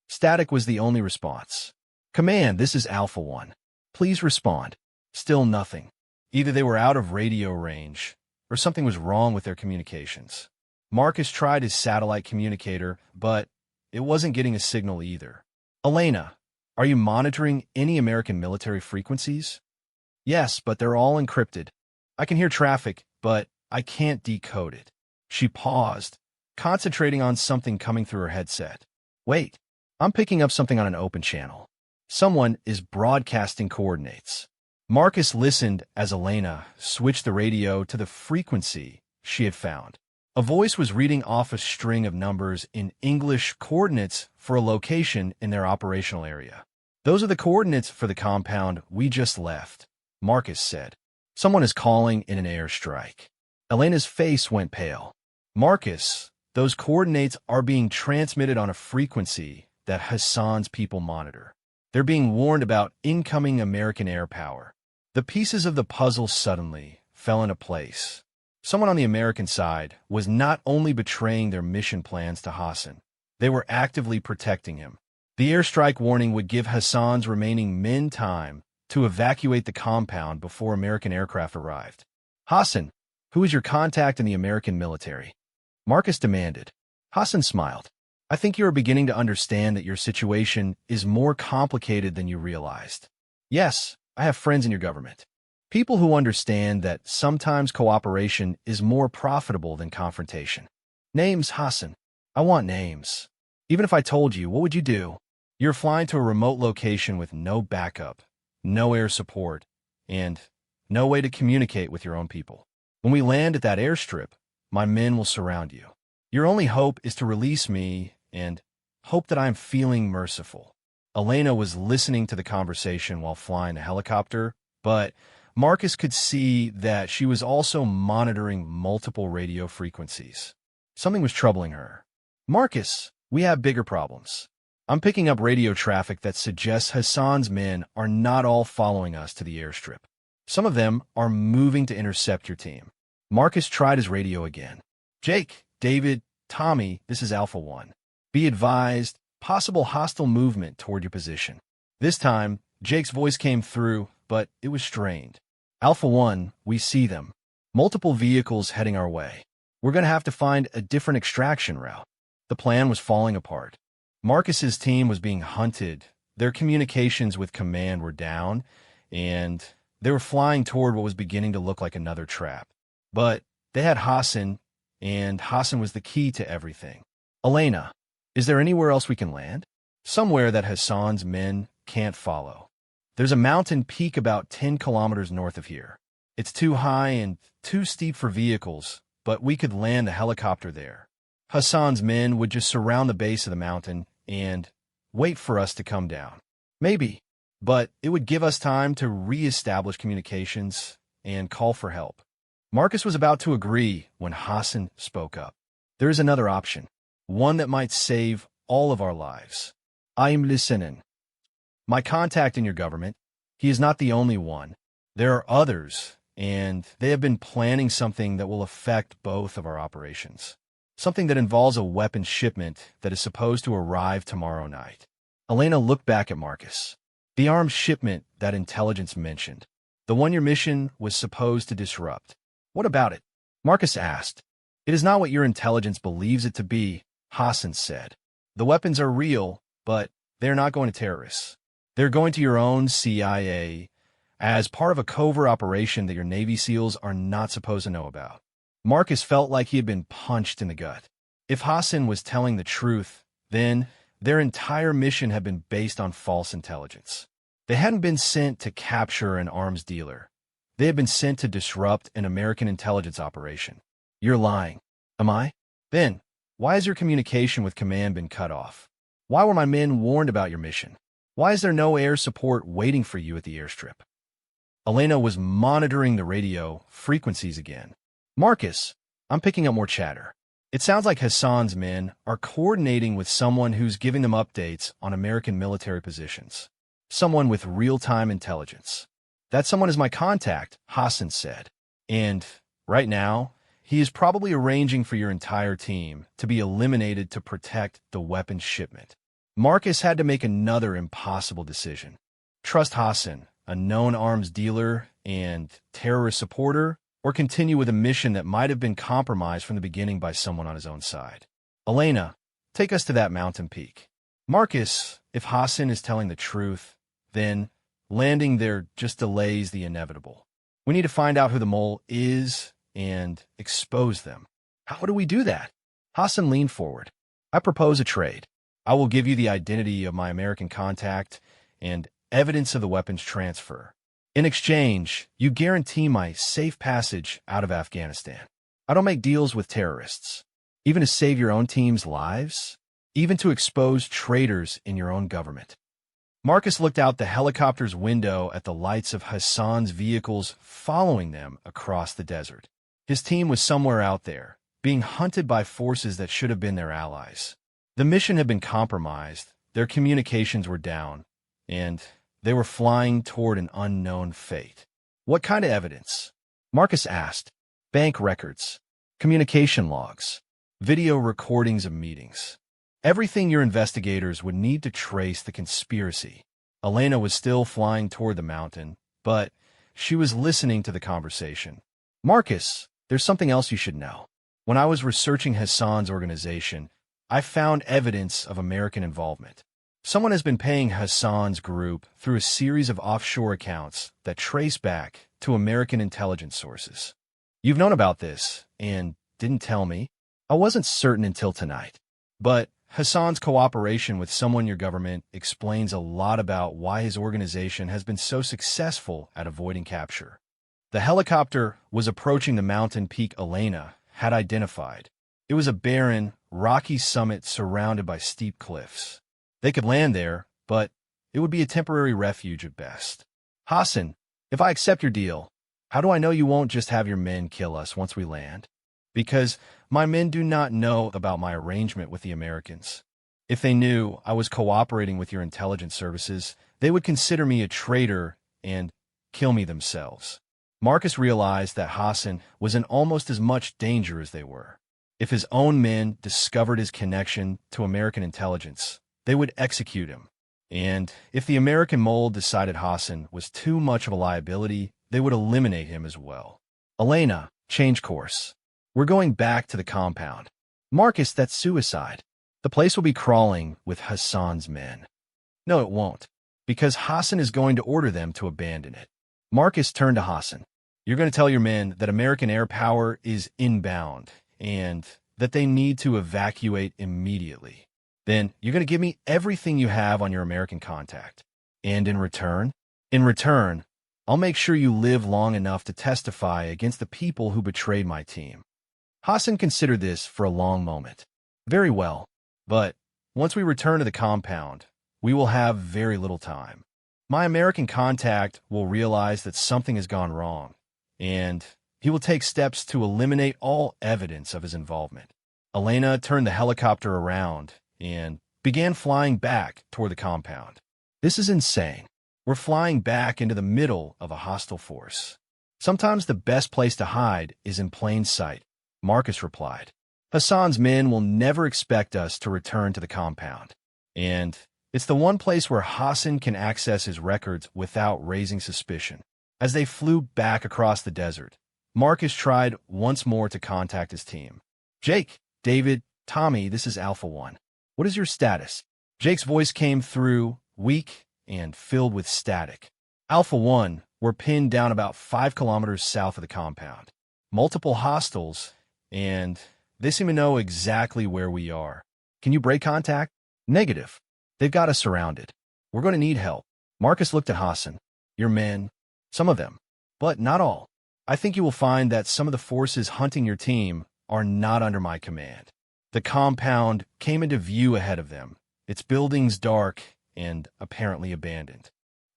Static was the only response. "Command, this is Alpha 1. Please respond." Still nothing. Either they were out of radio range, or something was wrong with their communications. Marcus tried his satellite communicator, but it wasn't getting a signal either. "Elena, are you monitoring any American military frequencies?" "Yes, but they're all encrypted. I can hear traffic, but I can't decode it." She paused, concentrating on something coming through her headset. "Wait, I'm picking up something on an open channel. Someone is broadcasting coordinates." Marcus listened as Elena switched the radio to the frequency she had found. A voice was reading off a string of numbers in English coordinates for a location in their operational area. "Those are the coordinates for the compound we just left," Marcus said. "Someone is calling in an airstrike." Elena's face went pale. "Marcus, those coordinates are being transmitted on a frequency that Hassan's people monitor. They're being warned about incoming American air power." The pieces of the puzzle suddenly fell into place. Someone on the American side was not only betraying their mission plans to Hassan, they were actively protecting him. The airstrike warning would give Hassan's remaining men time to evacuate the compound before American aircraft arrived. "Hassan, who is your contact in the American military?" Marcus demanded. Hassan smiled. "I think you are beginning to understand that your situation is more complicated than you realized. Yes, I have friends in your government. People who understand that sometimes cooperation is more profitable than confrontation." "Names, Hassan. I want names. Even if I told you, what would you do?" "You're flying to a remote location with no backup, no air support, and no way to communicate with your own people. When we land at that airstrip, my men will surround you. Your only hope is to release me and hope that I am feeling merciful." Elena was listening to the conversation while flying the helicopter, but Marcus could see that she was also monitoring multiple radio frequencies. Something was troubling her. "Marcus, we have bigger problems. I'm picking up radio traffic that suggests Hassan's men are not all following us to the airstrip. Some of them are moving to intercept your team." Marcus tried his radio again. "Jake, David, Tommy, this is Alpha 1. Be advised, possible hostile movement toward your position." This time, Jake's voice came through, but it was strained. "Alpha 1, we see them. Multiple vehicles heading our way. We're going to have to find a different extraction route." The plan was falling apart. Marcus's team was being hunted, their communications with command were down, and they were flying toward what was beginning to look like another trap. But they had Hassan, and Hassan was the key to everything. "Elena, Is there anywhere else we can land? Somewhere that Hassan's men can't follow. There's a mountain peak about 10 kilometers north of here. It's too high and too steep for vehicles, but we could land a helicopter there. Hassan's men would just surround the base of the mountain and wait for us to come down. Maybe, but it would give us time to re-establish communications and call for help. Marcus was about to agree when Hassan spoke up. There is another option, one that might save all of our lives. I am listening. My contact in your government, he is not the only one. There are others, and they have been planning something that will affect both of our operations. Something that involves a weapons shipment that is supposed to arrive tomorrow night. Elena looked back at Marcus. The arms shipment that intelligence mentioned. The one your mission was supposed to disrupt. What about it? Marcus asked. It is not what your intelligence believes it to be, Hassan said. The weapons are real, but they're not going to terrorists. They're going to your own CIA as part of a covert operation that your Navy SEALs are not supposed to know about. Marcus felt like he had been punched in the gut. If Hassan was telling the truth, then their entire mission had been based on false intelligence. They hadn't been sent to capture an arms dealer. They had been sent to disrupt an American intelligence operation. You're lying. Am I? Then, why has your communication with command been cut off? Why were my men warned about your mission? Why is there no air support waiting for you at the airstrip? Elena was monitoring the radio frequencies again. Marcus, I'm picking up more chatter. It sounds like Hassan's men are coordinating with someone who's giving them updates on American military positions. Someone with real-time intelligence. That someone is my contact, Hassan said. And right now, he is probably arranging for your entire team to be eliminated to protect the weapons shipment. Marcus had to make another impossible decision. Trust Hassan, a known arms dealer and terrorist supporter, or continue with a mission that might have been compromised from the beginning by someone on his own side. Elena, take us to that mountain peak. Marcus, if Hassan is telling the truth, then landing there just delays the inevitable. We need to find out who the mole is and expose them. How do we do that? Hassan leaned forward. I propose a trade. I will give you the identity of my American contact and evidence of the weapons transfer. In exchange, you guarantee my safe passage out of Afghanistan. I don't make deals with terrorists. Even to save your own team's lives? Even to expose traitors in your own government. Marcus looked out the helicopter's window at the lights of Hassan's vehicles following them across the desert. His team was somewhere out there, being hunted by forces that should have been their allies. The mission had been compromised, their communications were down, and they were flying toward an unknown fate. What kind of evidence? Marcus asked. Bank records, communication logs, video recordings of meetings. Everything your investigators would need to trace the conspiracy. Elena was still flying toward the mountain, but she was listening to the conversation. Marcus, there's something else you should know. When I was researching Hassan's organization, I found evidence of American involvement. Someone has been paying Hassan's group through a series of offshore accounts that trace back to American intelligence sources. You've known about this and didn't tell me. I wasn't certain until tonight. But Hassan's cooperation with someone in your government explains a lot about why his organization has been so successful at avoiding capture. The helicopter was approaching the mountain peak Elena had identified. It was a barren, rocky summit surrounded by steep cliffs. They could land there, but it would be a temporary refuge at best. Hassan, if I accept your deal, how do I know you won't just have your men kill us once we land? Because my men do not know about my arrangement with the Americans. If they knew I was cooperating with your intelligence services, they would consider me a traitor and kill me themselves. Marcus realized that Hassan was in almost as much danger as they were. If his own men discovered his connection to American intelligence, they would execute him. And if the American mole decided Hassan was too much of a liability, they would eliminate him as well. Elena, change course. We're going back to the compound. Marcus, that's suicide. The place will be crawling with Hassan's men. No, it won't, because Hassan is going to order them to abandon it. Marcus turned to Hassan. You're going to tell your men that American air power is inbound and that they need to evacuate immediately. then you're going to give me everything you have on your American contact. And in return? In return, I'll make sure you live long enough to testify against the people who betrayed my team. Hassan considered this for a long moment. Very well, but once we return to the compound, we will have very little time. My American contact will realize that something has gone wrong, and he will take steps to eliminate all evidence of his involvement. Elena turned the helicopter around and began flying back toward the compound. This is insane. We're flying back into the middle of a hostile force. Sometimes the best place to hide is in plain sight, Marcus replied. Hassan's men will never expect us to return to the compound. And it's the one place where Hassan can access his records without raising suspicion. As they flew back across the desert, Marcus tried once more to contact his team. Jake, David, Tommy, this is Alpha One. What is your status? Jake's voice came through, weak and filled with static. Alpha One, we're pinned down about 5 kilometers south of the compound. Multiple hostiles, and they seem to know exactly where we are. Can you break contact? Negative. They've got us surrounded. We're going to need help. Marcus looked at Hassan. Your men, some of them, but not all. I think you will find that some of the forces hunting your team are not under my command. The compound came into view ahead of them, its buildings dark and apparently abandoned.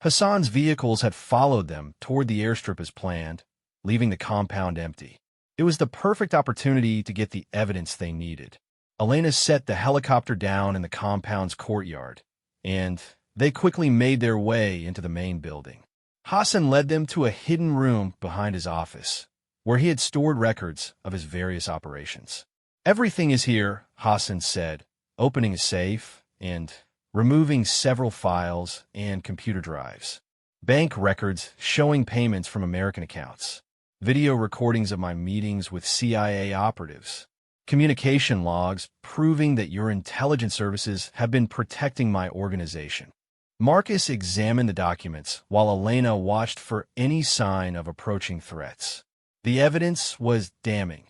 Hassan's vehicles had followed them toward the airstrip as planned, leaving the compound empty. It was the perfect opportunity to get the evidence they needed. Elena set the helicopter down in the compound's courtyard, and they quickly made their way into the main building. Hassan led them to a hidden room behind his office, where he had stored records of his various operations. Everything is here, Hassan said, opening a safe and removing several files and computer drives. Bank records showing payments from American accounts. Video recordings of my meetings with CIA operatives. Communication logs proving that your intelligence services have been protecting my organization. Marcus examined the documents while Elena watched for any sign of approaching threats. The evidence was damning.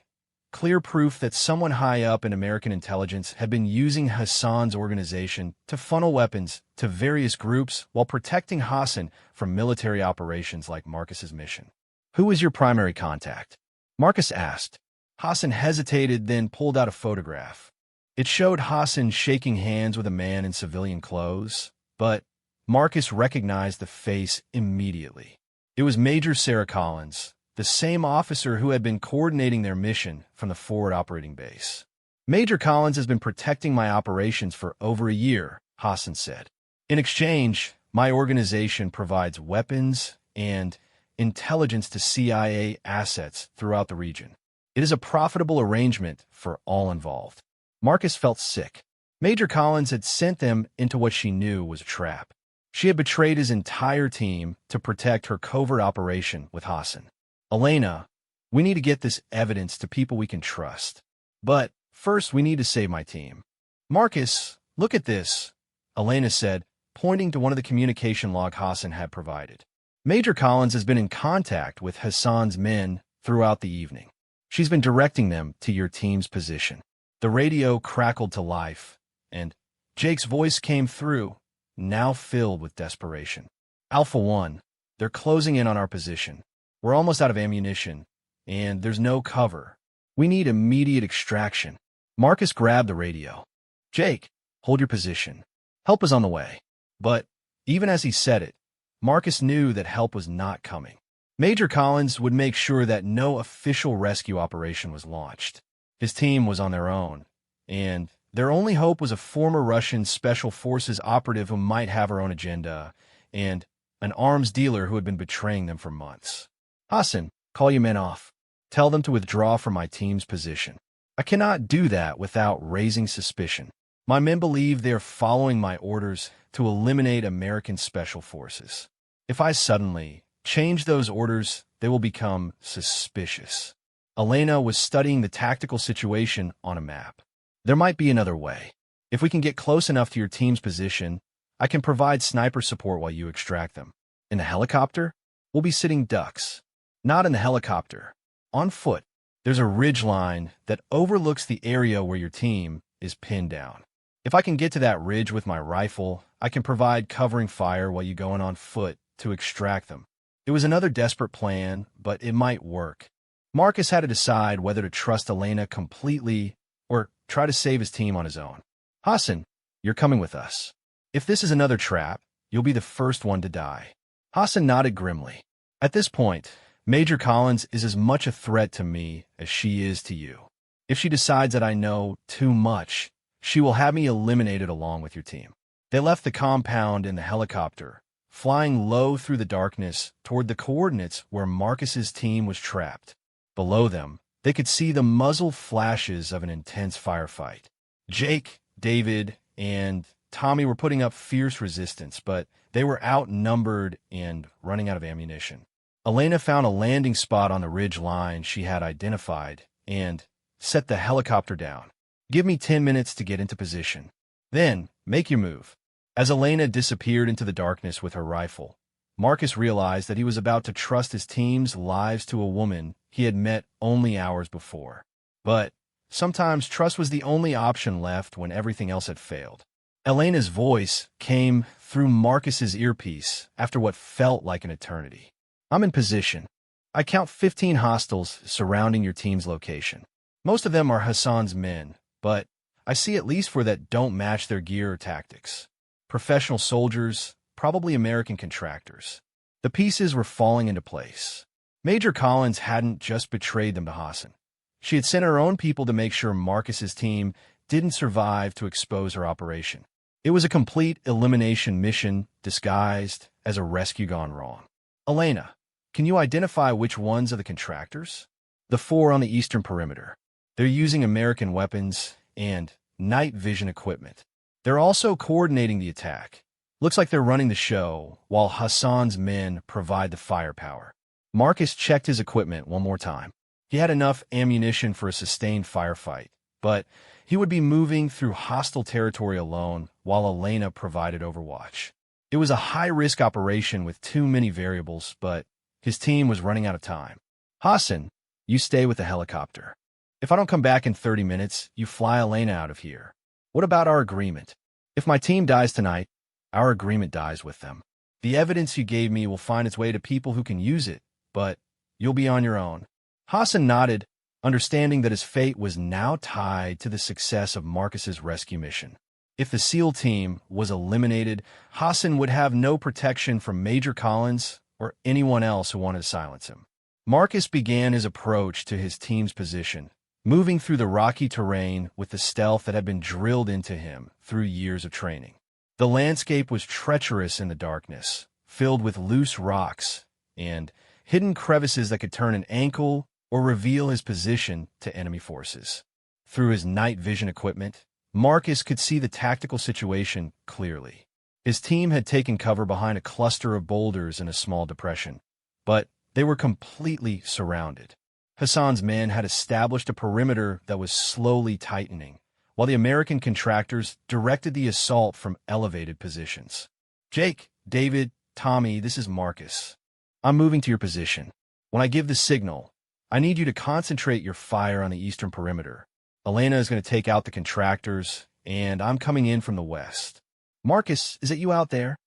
Clear proof that someone high up in American intelligence had been using Hassan's organization to funnel weapons to various groups while protecting Hassan from military operations like Marcus's mission. Who is your primary contact? Marcus asked. Hassan hesitated, then pulled out a photograph. It showed Hassan shaking hands with a man in civilian clothes, but Marcus recognized the face immediately. It was Major Sarah Collins, the same officer who had been coordinating their mission from the forward operating base. Major Collins has been protecting my operations for over a year, Hassan said. In exchange, my organization provides weapons and intelligence to CIA assets throughout the region. It is a profitable arrangement for all involved. Marcus felt sick. Major Collins had sent them into what she knew was a trap. She had betrayed his entire team to protect her covert operation with Hassan. Elena, we need to get this evidence to people we can trust. But first, we need to save my team. Marcus, look at this, Elena said, pointing to one of the communication log Hassan had provided. Major Collins has been in contact with Hassan's men throughout the evening. She's been directing them to your team's position. The radio crackled to life, and Jake's voice came through, now filled with desperation. Alpha One, they're closing in on our position. We're almost out of ammunition, and there's no cover. We need immediate extraction. Marcus grabbed the radio. Jake, hold your position. Help is on the way. But even as he said it, Marcus knew that help was not coming. Major Collins would make sure that no official rescue operation was launched. His team was on their own, and their only hope was a former Russian Special Forces operative who might have her own agenda, and an arms dealer who had been betraying them for months. Hassan, call your men off. Tell them to withdraw from my team's position. I cannot do that without raising suspicion. My men believe they are following my orders to eliminate American Special Forces. If I suddenly change those orders, they will become suspicious. Elena was studying the tactical situation on a map. There might be another way. If we can get close enough to your team's position, I can provide sniper support while you extract them. In the helicopter, we'll be sitting ducks. Not in the helicopter. On foot. There's a ridge line that overlooks the area where your team is pinned down. If I can get to that ridge with my rifle, I can provide covering fire while you go in on foot to extract them. It was another desperate plan, but it might work. Marcus had to decide whether to trust Elena completely or try to save his team on his own. Hassan, you're coming with us. If this is another trap, you'll be the first one to die. Hassan nodded grimly. At this point, Major Collins is as much a threat to me as she is to you. If she decides that I know too much, she will have me eliminated along with your team. They left the compound in the helicopter, flying low through the darkness toward the coordinates where Marcus's team was trapped. Below them, they could see the muzzle flashes of an intense firefight. Jake, David, and Tommy were putting up fierce resistance, but they were outnumbered and running out of ammunition. Elena found a landing spot on the ridge line she had identified and set the helicopter down. Give me 10 minutes to get into position. Then, make your move. As Elena disappeared into the darkness with her rifle, Marcus realized that he was about to trust his team's lives to a woman he had met only hours before. But sometimes trust was the only option left when everything else had failed. Elena's voice came through Marcus's earpiece after what felt like an eternity. I'm in position. I count 15 hostiles surrounding your team's location. Most of them are Hassan's men, but I see at least 4 that don't match their gear or tactics. Professional soldiers, probably American contractors. The pieces were falling into place. Major Collins hadn't just betrayed them to Hassan. She had sent her own people to make sure Marcus's team didn't survive to expose her operation. It was a complete elimination mission disguised as a rescue gone wrong. Elena, can you identify which ones are the contractors? The 4 on the eastern perimeter. They're using American weapons and night vision equipment. They're also coordinating the attack. Looks like they're running the show, while Hassan's men provide the firepower. Marcus checked his equipment one more time. He had enough ammunition for a sustained firefight, but he would be moving through hostile territory alone while Elena provided overwatch. It was a high-risk operation with too many variables, but his team was running out of time. Hassan, you stay with the helicopter. If I don't come back in 30 minutes, you fly Elena out of here. What about our agreement? If my team dies tonight, our agreement dies with them. The evidence you gave me will find its way to people who can use it, but you'll be on your own. Hassan nodded, understanding that his fate was now tied to the success of Marcus's rescue mission. If the SEAL team was eliminated, Hassan would have no protection from Major Collins or anyone else who wanted to silence him. Marcus began his approach to his team's position, moving through the rocky terrain with the stealth that had been drilled into him through years of training. The landscape was treacherous in the darkness, filled with loose rocks and hidden crevices that could turn an ankle or reveal his position to enemy forces. Through his night vision equipment, Marcus could see the tactical situation clearly. His team had taken cover behind a cluster of boulders in a small depression, but they were completely surrounded. Hassan's men had established a perimeter that was slowly tightening, while the American contractors directed the assault from elevated positions. Jake, David, Tommy, this is Marcus. I'm moving to your position. When I give the signal, I need you to concentrate your fire on the eastern perimeter. Elena is going to take out the contractors, and I'm coming in from the west. Marcus, is it you out there?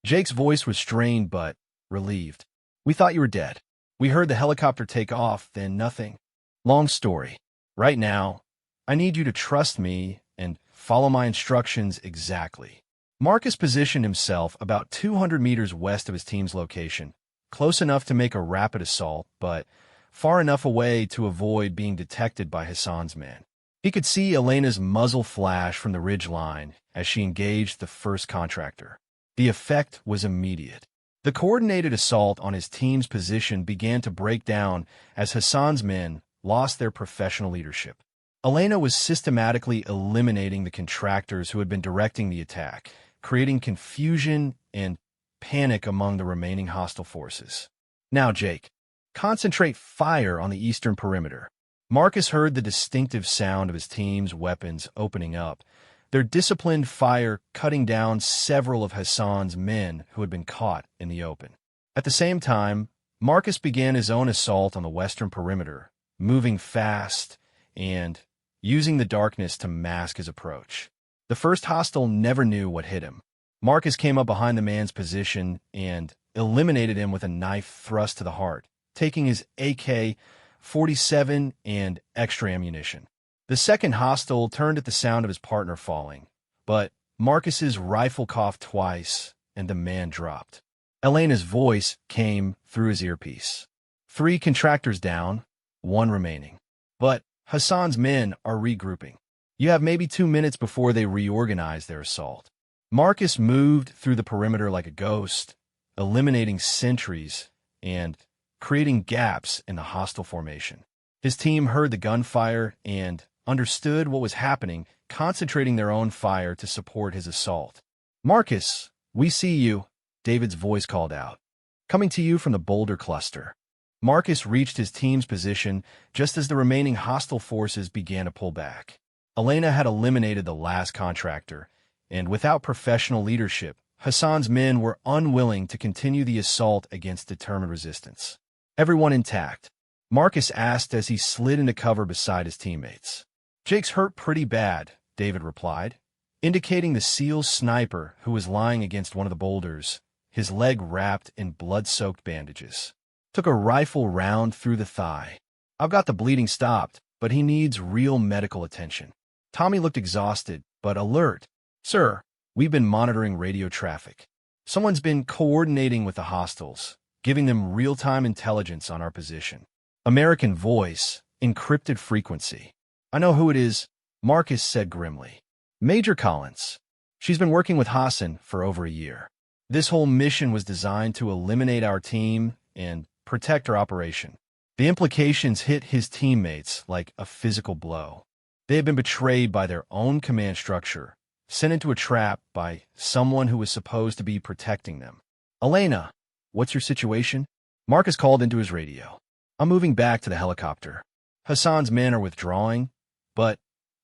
Jake's voice was strained but relieved. We thought you were dead. We heard the helicopter take off, then nothing. Long story. Right now, I need you to trust me and follow my instructions exactly. Marcus positioned himself about 200 meters west of his team's location, close enough to make a rapid assault, but far enough away to avoid being detected by Hassan's men. He could see Elena's muzzle flash from the ridge line as she engaged the first contractor. The effect was immediate. The coordinated assault on his team's position began to break down as Hassan's men lost their professional leadership. Elena was systematically eliminating the contractors who had been directing the attack, creating confusion and panic among the remaining hostile forces. Now, Jake, concentrate fire on the eastern perimeter. Marcus heard the distinctive sound of his team's weapons opening up, their disciplined fire cutting down several of Hassan's men who had been caught in the open. At the same time, Marcus began his own assault on the western perimeter, moving fast and using the darkness to mask his approach. The first hostile never knew what hit him. Marcus came up behind the man's position and eliminated him with a knife thrust to the heart, taking his AK-47 and extra ammunition. The second hostile turned at the sound of his partner falling, but Marcus's rifle coughed twice and the man dropped. Elena's voice came through his earpiece. 3 contractors down, 1 remaining. But Hassan's men are regrouping. You have maybe 2 minutes before they reorganize their assault. Marcus moved through the perimeter like a ghost, eliminating sentries and creating gaps in the hostile formation. His team heard the gunfire and understood what was happening, concentrating their own fire to support his assault. "Marcus, we see you," David's voice called out. "Coming to you from the boulder cluster." Marcus reached his team's position just as the remaining hostile forces began to pull back. Elena had eliminated the last contractor, and without professional leadership, Hassan's men were unwilling to continue the assault against determined resistance. "Everyone intact?" Marcus asked as he slid into cover beside his teammates. "Jake's hurt pretty bad," David replied, indicating the SEAL's sniper who was lying against one of the boulders, his leg wrapped in blood-soaked bandages. "Took a rifle round through the thigh. I've got the bleeding stopped, but he needs real medical attention." Tommy looked exhausted, but alert. "Sir, we've been monitoring radio traffic. Someone's been coordinating with the hostiles, giving them real-time intelligence on our position." American voice, encrypted frequency. "I know who it is," Marcus said grimly. "Major Collins. She's been working with Hassan for over a year. This whole mission was designed to eliminate our team and protect our operation." The implications hit his teammates like a physical blow. They had been betrayed by their own command structure, sent into a trap by someone who was supposed to be protecting them. "Elena, what's your situation?" Marcus called into his radio. "I'm moving back to the helicopter. Hassan's men are withdrawing, but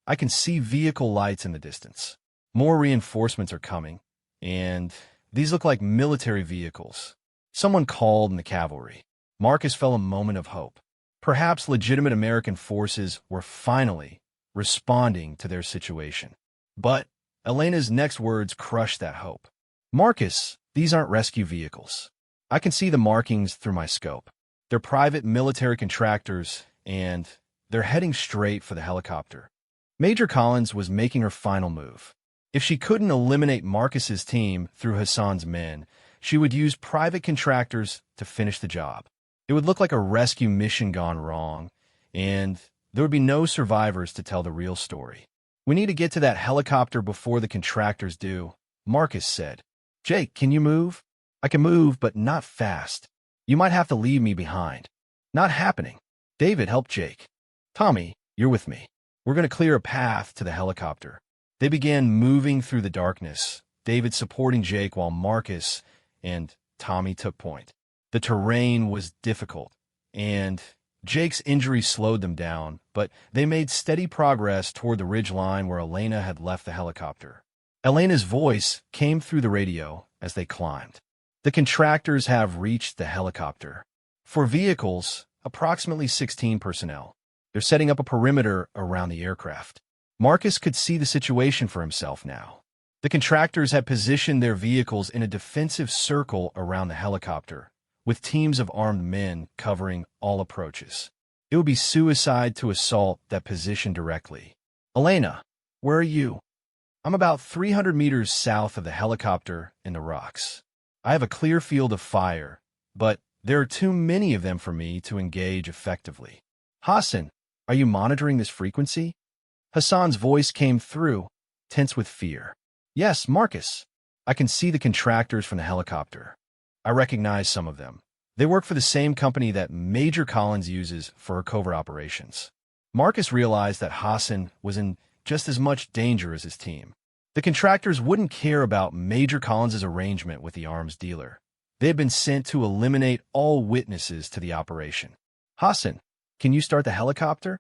I can see vehicle lights in the distance. More reinforcements are coming, and these look like military vehicles. Someone called in the cavalry." Marcus felt a moment of hope. Perhaps legitimate American forces were finally responding to their situation. But Elena's next words crushed that hope. "Marcus, these aren't rescue vehicles. I can see the markings through my scope. They're private military contractors, and they're heading straight for the helicopter." Major Collins was making her final move. If she couldn't eliminate Marcus's team through Hassan's men, she would use private contractors to finish the job. It would look like a rescue mission gone wrong, and there would be no survivors to tell the real story. "We need to get to that helicopter before the contractors do," Marcus said. "Jake, can you move?" "I can move, but not fast. You might have to leave me behind." "Not happening." David helped Jake. "Tommy, you're with me. We're going to clear a path to the helicopter." They began moving through the darkness, David supporting Jake while Marcus and Tommy took point. The terrain was difficult, and Jake's injury slowed them down, but they made steady progress toward the ridge line where Elena had left the helicopter. Elena's voice came through the radio as they climbed. "The contractors have reached the helicopter. For vehicles, approximately 16 personnel. They're setting up a perimeter around the aircraft." Marcus could see the situation for himself now. The contractors had positioned their vehicles in a defensive circle around the helicopter, with teams of armed men covering all approaches. It would be suicide to assault that position directly. "Elena, where are you?" "I'm about 300 meters south of the helicopter in the rocks. I have a clear field of fire, but there are too many of them for me to engage effectively." "Hassan, are you monitoring this frequency?" Hassan's voice came through, tense with fear. "Yes, Marcus. I can see the contractors from the helicopter. I recognize some of them. They work for the same company that Major Collins uses for her covert operations." Marcus realized that Hassan was in just as much danger as his team. The contractors wouldn't care about Major Collins' arrangement with the arms dealer. They had been sent to eliminate all witnesses to the operation. "Hassan, can you start the helicopter?"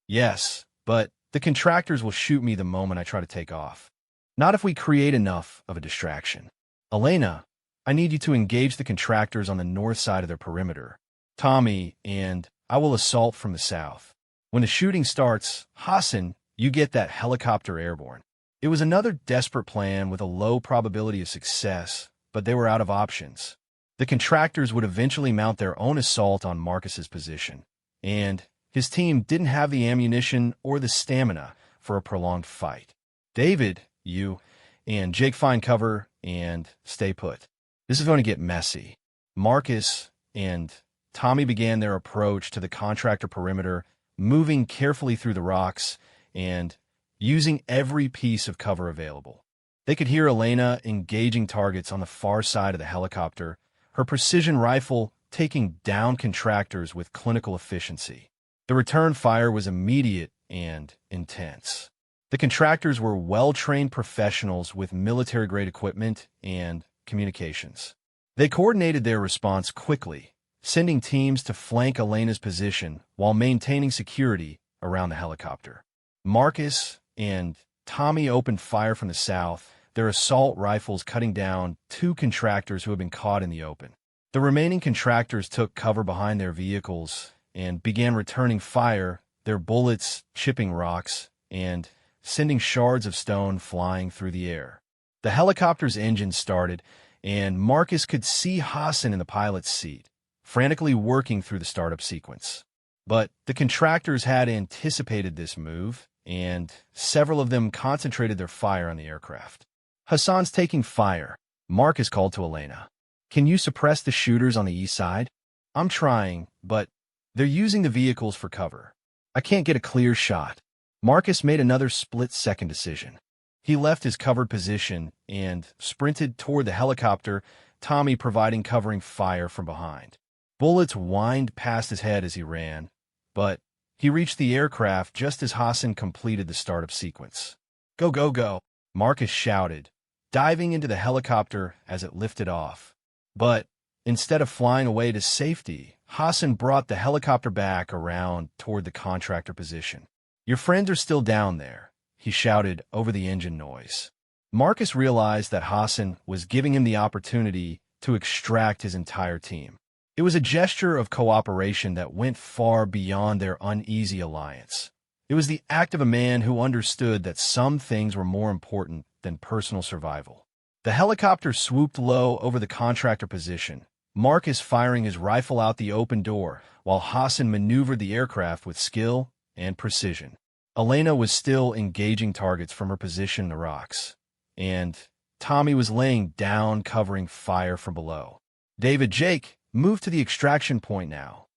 "Yes, but the contractors will shoot me the moment I try to take off. Not if we create enough of a distraction." "Elena, I need you to engage the contractors on the north side of their perimeter. Tommy and I will assault from the south. When the shooting starts, Hassan, you get that helicopter airborne." It was another desperate plan with a low probability of success, but they were out of options. The contractors would eventually mount their own assault on Marcus's position, and his team didn't have the ammunition or the stamina for a prolonged fight. David, you, and Jake find cover and stay put. This is going to get messy. Marcus and Tommy began their approach to the contractor perimeter, moving carefully through the rocks and using every piece of cover available. They could hear Elena engaging targets on the far side of the helicopter, her precision rifle taking down contractors with clinical efficiency. The return fire was immediate and intense. The contractors were well-trained professionals with military-grade equipment and communications. They coordinated their response quickly, sending teams to flank Elena's position while maintaining security around the helicopter. Marcus and Tommy opened fire from the south, their assault rifles cutting down 2 contractors who had been caught in the open. The remaining contractors took cover behind their vehicles and began returning fire, their bullets chipping rocks and sending shards of stone flying through the air. The helicopter's engine started, and Marcus could see Hassan in the pilot's seat, frantically working through the startup sequence. But the contractors had anticipated this move, and several of them concentrated their fire on the aircraft. Hassan's taking fire. Marcus called to Elena. Can you suppress the shooters on the east side? I'm trying, but they're using the vehicles for cover. I can't get a clear shot. Marcus made another split-second decision. He left his covered position and sprinted toward the helicopter, Tommy providing covering fire from behind. Bullets whined past his head as he ran, but he reached the aircraft just as Hassan completed the startup sequence. Go, go, go, Marcus shouted, diving into the helicopter as it lifted off. But instead of flying away to safety, Hassan brought the helicopter back around toward the contractor position. Your friends are still down there, he shouted over the engine noise. Marcus realized that Hassan was giving him the opportunity to extract his entire team. It was a gesture of cooperation that went far beyond their uneasy alliance. It was the act of a man who understood that some things were more important than personal survival. The helicopter swooped low over the contractor position, Marcus firing his rifle out the open door, while Hassan maneuvered the aircraft with skill and precision. Elena was still engaging targets from her position in the rocks, and Tommy was laying down, covering fire from below. David, Jake, move to the extraction point now.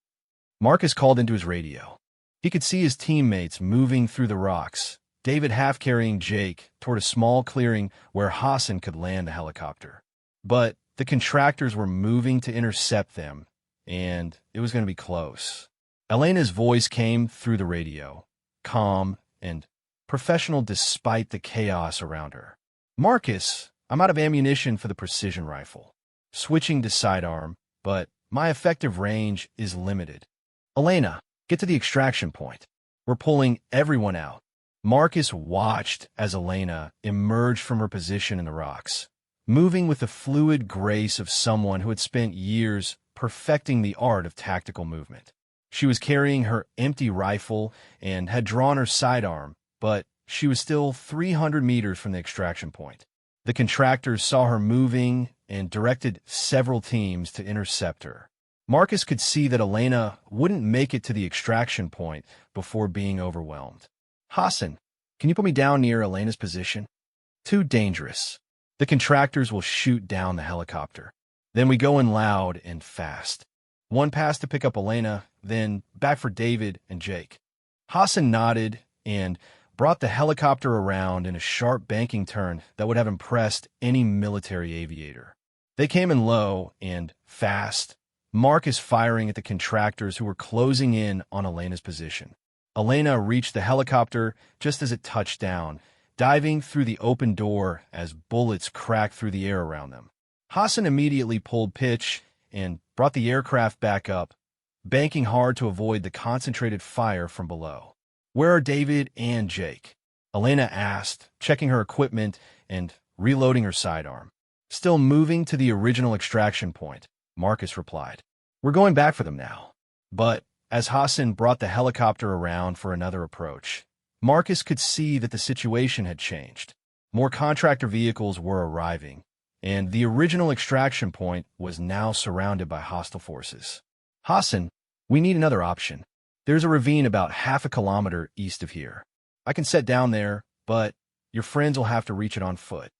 Marcus called into his radio. He could see his teammates moving through the rocks, David half-carrying Jake toward a small clearing where Hassan could land the helicopter. But the contractors were moving to intercept them, and it was going to be close. Elena's voice came through the radio, calm and professional despite the chaos around her. Marcus, I'm out of ammunition for the precision rifle. Switching to sidearm, but my effective range is limited. Elena, get to the extraction point. We're pulling everyone out. Marcus watched as Elena emerged from her position in the rocks, moving with the fluid grace of someone who had spent years perfecting the art of tactical movement. She was carrying her empty rifle and had drawn her sidearm, but she was still 300 meters from the extraction point. The contractors saw her moving and directed several teams to intercept her. Marcus could see that Elena wouldn't make it to the extraction point before being overwhelmed. Hassan, can you put me down near Elena's position? Too dangerous. The contractors will shoot down the helicopter. Then we go in loud and fast. One pass to pick up Elena, then back for David and Jake. Hassan nodded and brought the helicopter around in a sharp banking turn that would have impressed any military aviator. They came in low and fast, Marcus firing at the contractors who were closing in on Elena's position. Elena reached the helicopter just as it touched down, diving through the open door as bullets cracked through the air around them. Hassan immediately pulled pitch and brought the aircraft back up, banking hard to avoid the concentrated fire from below. Where are David and Jake? Elena asked, checking her equipment and reloading her sidearm. Still moving to the original extraction point, Marcus replied. We're going back for them now. But as Hassan brought the helicopter around for another approach, Marcus could see that the situation had changed. More contractor vehicles were arriving, and the original extraction point was now surrounded by hostile forces. Hassan, we need another option. There's a ravine about half a kilometer east of here. I can set down there, but your friends will have to reach it on foot.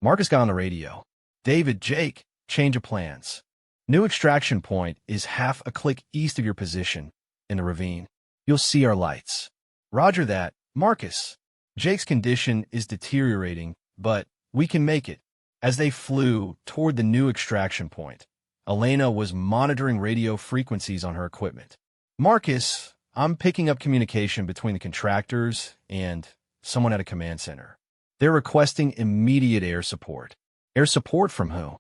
Marcus got on the radio. David, Jake, change of plans. New extraction point is half a click east of your position in the ravine. You'll see our lights. Roger that, Marcus. Jake's condition is deteriorating, but we can make it. As they flew toward the new extraction point, Elena was monitoring radio frequencies on her equipment. Marcus, I'm picking up communication between the contractors and someone at a command center. They're requesting immediate air support. Air support from who?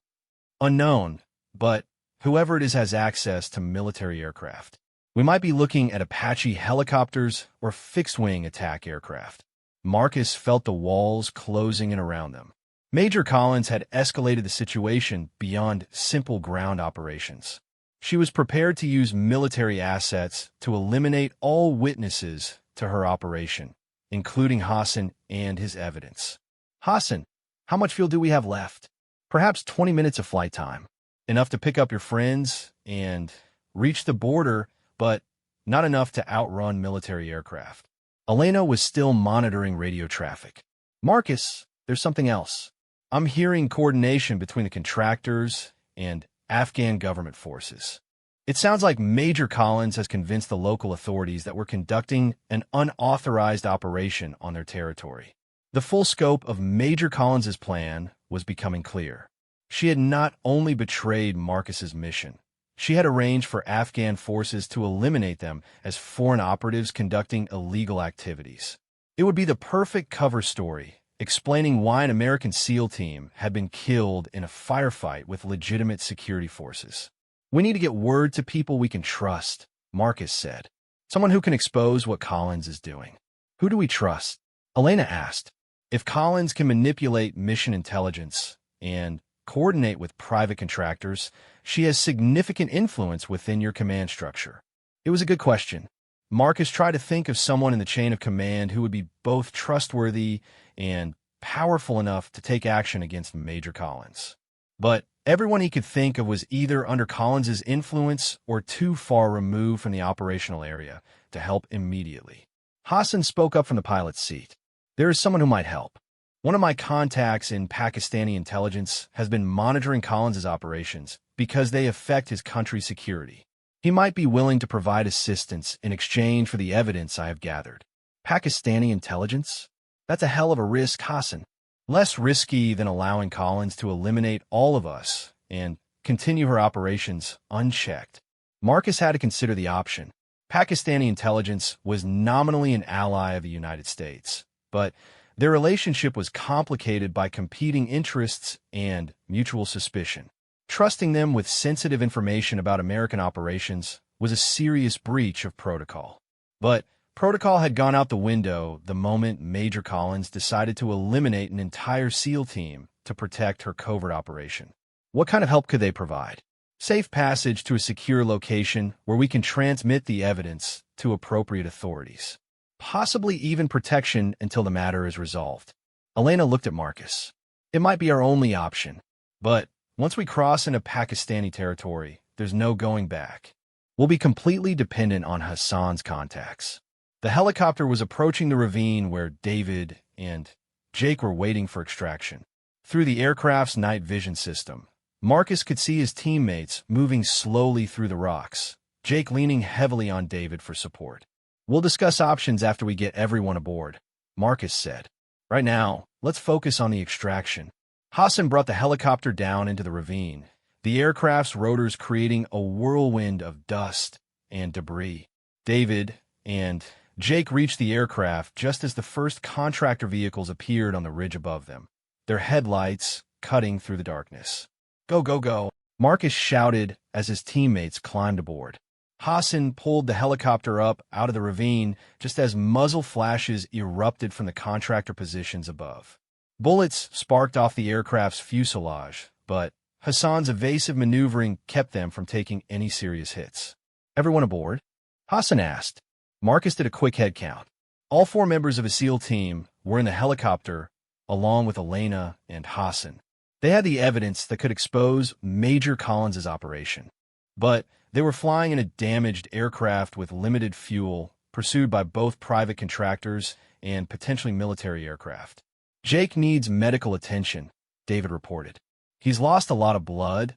Unknown, but whoever it is has access to military aircraft. We might be looking at Apache helicopters or fixed-wing attack aircraft. Marcus felt the walls closing in around them. Major Collins had escalated the situation beyond simple ground operations. She was prepared to use military assets to eliminate all witnesses to her operation, including Hassan and his evidence. Hassan, how much fuel do we have left? Perhaps 20 minutes of flight time. Enough to pick up your friends and reach the border, but not enough to outrun military aircraft. Elena was still monitoring radio traffic. Marcus, there's something else. I'm hearing coordination between the contractors and Afghan government forces. It sounds like Major Collins has convinced the local authorities that we're conducting an unauthorized operation on their territory. The full scope of Major Collins's plan was becoming clear. She had not only betrayed Marcus's mission, she had arranged for Afghan forces to eliminate them as foreign operatives conducting illegal activities. It would be the perfect cover story, explaining why an American SEAL team had been killed in a firefight with legitimate security forces. We need to get word to people we can trust, Marcus said. Someone who can expose what Collins is doing. Who do we trust? Elena asked. If Collins can manipulate mission intelligence and coordinate with private contractors, she has significant influence within your command structure. It was a good question. Marcus tried to think of someone in the chain of command who would be both trustworthy and powerful enough to take action against Major Collins. But everyone he could think of was either under Collins's influence or too far removed from the operational area to help immediately. Hassan spoke up from the pilot's seat. There is someone who might help. One of my contacts in Pakistani intelligence has been monitoring Collins's operations because they affect his country's security. He might be willing to provide assistance in exchange for the evidence I have gathered. Pakistani intelligence? That's a hell of a risk, Hassan. Less risky than allowing Collins to eliminate all of us and continue her operations unchecked. Marcus had to consider the option. Pakistani intelligence was nominally an ally of the United States, but their relationship was complicated by competing interests and mutual suspicion. Trusting them with sensitive information about American operations was a serious breach of protocol. But protocol had gone out the window the moment Major Collins decided to eliminate an entire SEAL team to protect her covert operation. What kind of help could they provide? Safe passage to a secure location where we can transmit the evidence to appropriate authorities. Possibly even protection until the matter is resolved. Elena looked at Marcus. It might be our only option, but once we cross into Pakistani territory, there's no going back. We'll be completely dependent on Hassan's contacts. The helicopter was approaching the ravine where David and Jake were waiting for extraction. Through the aircraft's night vision system, Marcus could see his teammates moving slowly through the rocks, Jake leaning heavily on David for support. We'll discuss options after we get everyone aboard, Marcus said. Right now, let's focus on the extraction. Hassan brought the helicopter down into the ravine, the aircraft's rotors creating a whirlwind of dust and debris. David and Jake reached the aircraft just as the first contractor vehicles appeared on the ridge above them, their headlights cutting through the darkness. Go, go, go, Marcus shouted as his teammates climbed aboard. Hassan pulled the helicopter up out of the ravine just as muzzle flashes erupted from the contractor positions above. Bullets sparked off the aircraft's fuselage, but Hassan's evasive maneuvering kept them from taking any serious hits. Everyone aboard? Hassan asked. Marcus did a quick head count. All 4 members of a SEAL team were in the helicopter, along with Elena and Hassan. They had the evidence that could expose Major Collins's operation. But they were flying in a damaged aircraft with limited fuel, pursued by both private contractors and potentially military aircraft. Jake needs medical attention, David reported. He's lost a lot of blood,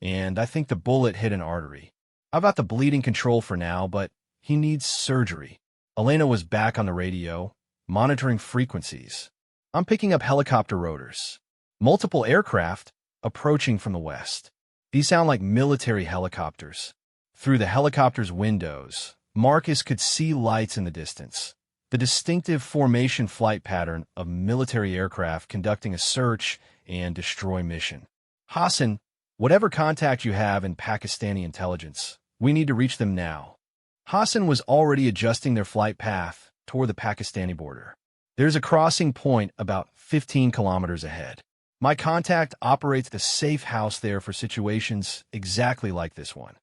and I think the bullet hit an artery. I've got the bleeding control for now, but he needs surgery. Elena was back on the radio, monitoring frequencies. I'm picking up helicopter rotors. Multiple aircraft approaching from the west. These sound like military helicopters. Through the helicopter's windows, Marcus could see lights in the distance. The distinctive formation flight pattern of military aircraft conducting a search and destroy mission. Hassan, whatever contact you have in Pakistani intelligence, we need to reach them now. Hassan was already adjusting their flight path toward the Pakistani border. There's a crossing point about 15 kilometers ahead. My contact operates the safe house there for situations exactly like this one.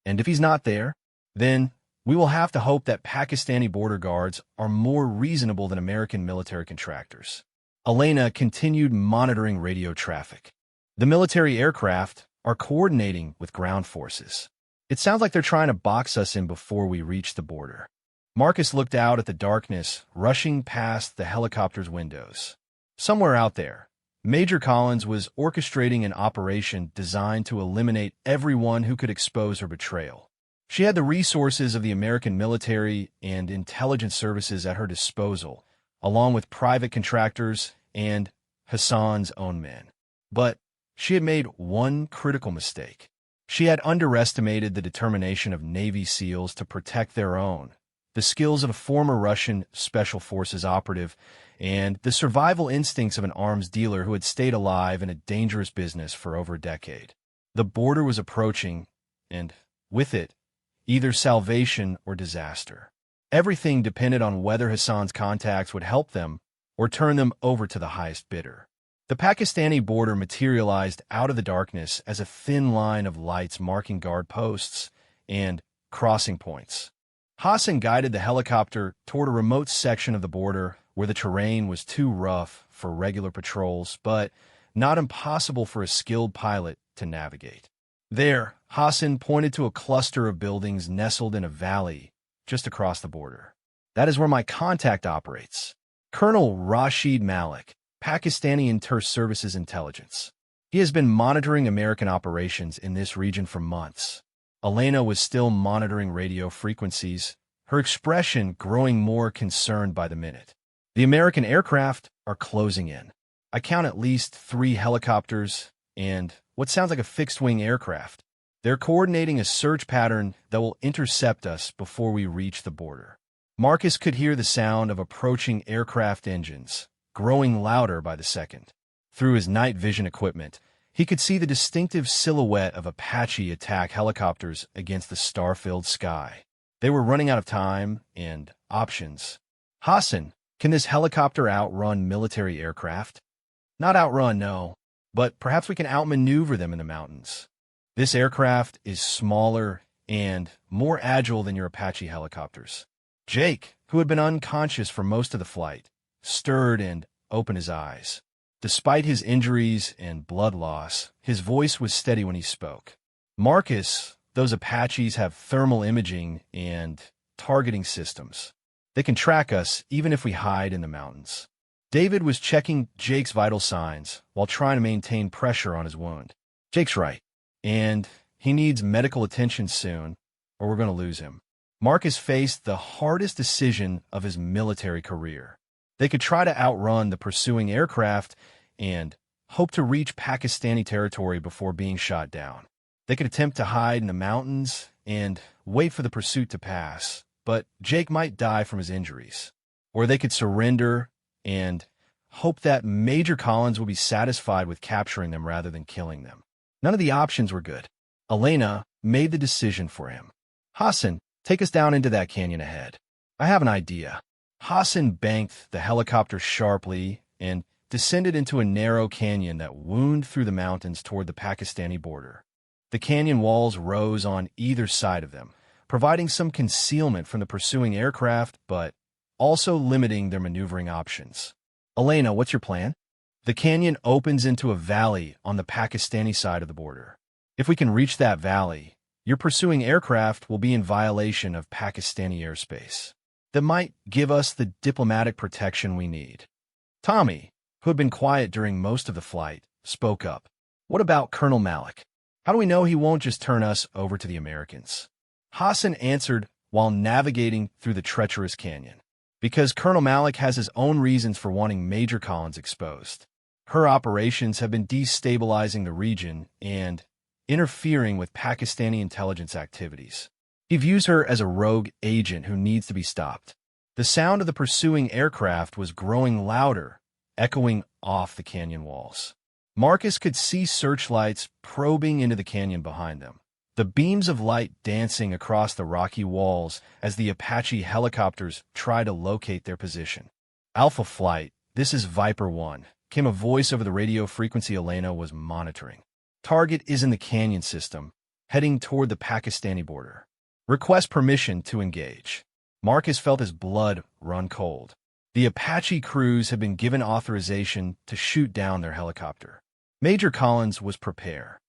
And if he's not there, then we will have to hope that Pakistani border guards are more reasonable than American military contractors. Elena continued monitoring radio traffic. The military aircraft are coordinating with ground forces. It sounds like they're trying to box us in before we reach the border. Marcus looked out at the darkness, rushing past the helicopter's windows. Somewhere out there, Major Collins was orchestrating an operation designed to eliminate everyone who could expose her betrayal. She had the resources of the American military and intelligence services at her disposal, along with private contractors and Hassan's own men. But she had made one critical mistake. She had underestimated the determination of Navy SEALs to protect their own, the skills of a former Russian Special Forces operative, and the survival instincts of an arms dealer who had stayed alive in a dangerous business for over a decade. The border was approaching, and with it, either salvation or disaster. Everything depended on whether Hassan's contacts would help them or turn them over to the highest bidder. The Pakistani border materialized out of the darkness as a thin line of lights marking guard posts and crossing points. Hassan guided the helicopter toward a remote section of the border where the terrain was too rough for regular patrols, but not impossible for a skilled pilot to navigate. There, Hassan pointed to a cluster of buildings nestled in a valley just across the border. That is where my contact operates. Colonel Rashid Malik, Pakistani Inter-Services Intelligence. He has been monitoring American operations in this region for months. Elena was still monitoring radio frequencies, her expression growing more concerned by the minute. The American aircraft are closing in. I count at least 3 helicopters and what sounds like a fixed-wing aircraft. They're coordinating a search pattern that will intercept us before we reach the border. Marcus could hear the sound of approaching aircraft engines, growing louder by the second. Through his night vision equipment, he could see the distinctive silhouette of Apache attack helicopters against the star-filled sky. They were running out of time and options. Hassan, can this helicopter outrun military aircraft? Not outrun, no, but perhaps we can outmaneuver them in the mountains. This aircraft is smaller and more agile than your Apache helicopters. Jake, who had been unconscious for most of the flight, stirred and opened his eyes. Despite his injuries and blood loss, his voice was steady when he spoke. Marcus, those Apaches have thermal imaging and targeting systems. They can track us even if we hide in the mountains. David was checking Jake's vital signs while trying to maintain pressure on his wound. Jake's right, and he needs medical attention soon, or we're going to lose him. Marcus faced the hardest decision of his military career. They could try to outrun the pursuing aircraft and hope to reach Pakistani territory before being shot down. They could attempt to hide in the mountains and wait for the pursuit to pass, but Jake might die from his injuries. Or they could surrender and hope that Major Collins will be satisfied with capturing them rather than killing them. None of the options were good. Elena made the decision for him. Hassan, take us down into that canyon ahead. I have an idea. Hassan banked the helicopter sharply and descended into a narrow canyon that wound through the mountains toward the Pakistani border. The canyon walls rose on either side of them, providing some concealment from the pursuing aircraft, but also limiting their maneuvering options. Elena, what's your plan? The canyon opens into a valley on the Pakistani side of the border. If we can reach that valley, your pursuing aircraft will be in violation of Pakistani airspace. That might give us the diplomatic protection we need. Tommy, who had been quiet during most of the flight, spoke up. What about Colonel Malik? How do we know he won't just turn us over to the Americans? Hassan answered while navigating through the treacherous canyon. Because Colonel Malik has his own reasons for wanting Major Collins exposed. Her operations have been destabilizing the region and interfering with Pakistani intelligence activities. He views her as a rogue agent who needs to be stopped. The sound of the pursuing aircraft was growing louder, echoing off the canyon walls. Marcus could see searchlights probing into the canyon behind them, the beams of light dancing across the rocky walls as the Apache helicopters try to locate their position. Alpha Flight, this is Viper 1, came a voice over the radio frequency Elena was monitoring. Target is in the canyon system, heading toward the Pakistani border. Request permission to engage. Marcus felt his blood run cold. The Apache crews had been given authorization to shoot down their helicopter. Major Collins was prepared.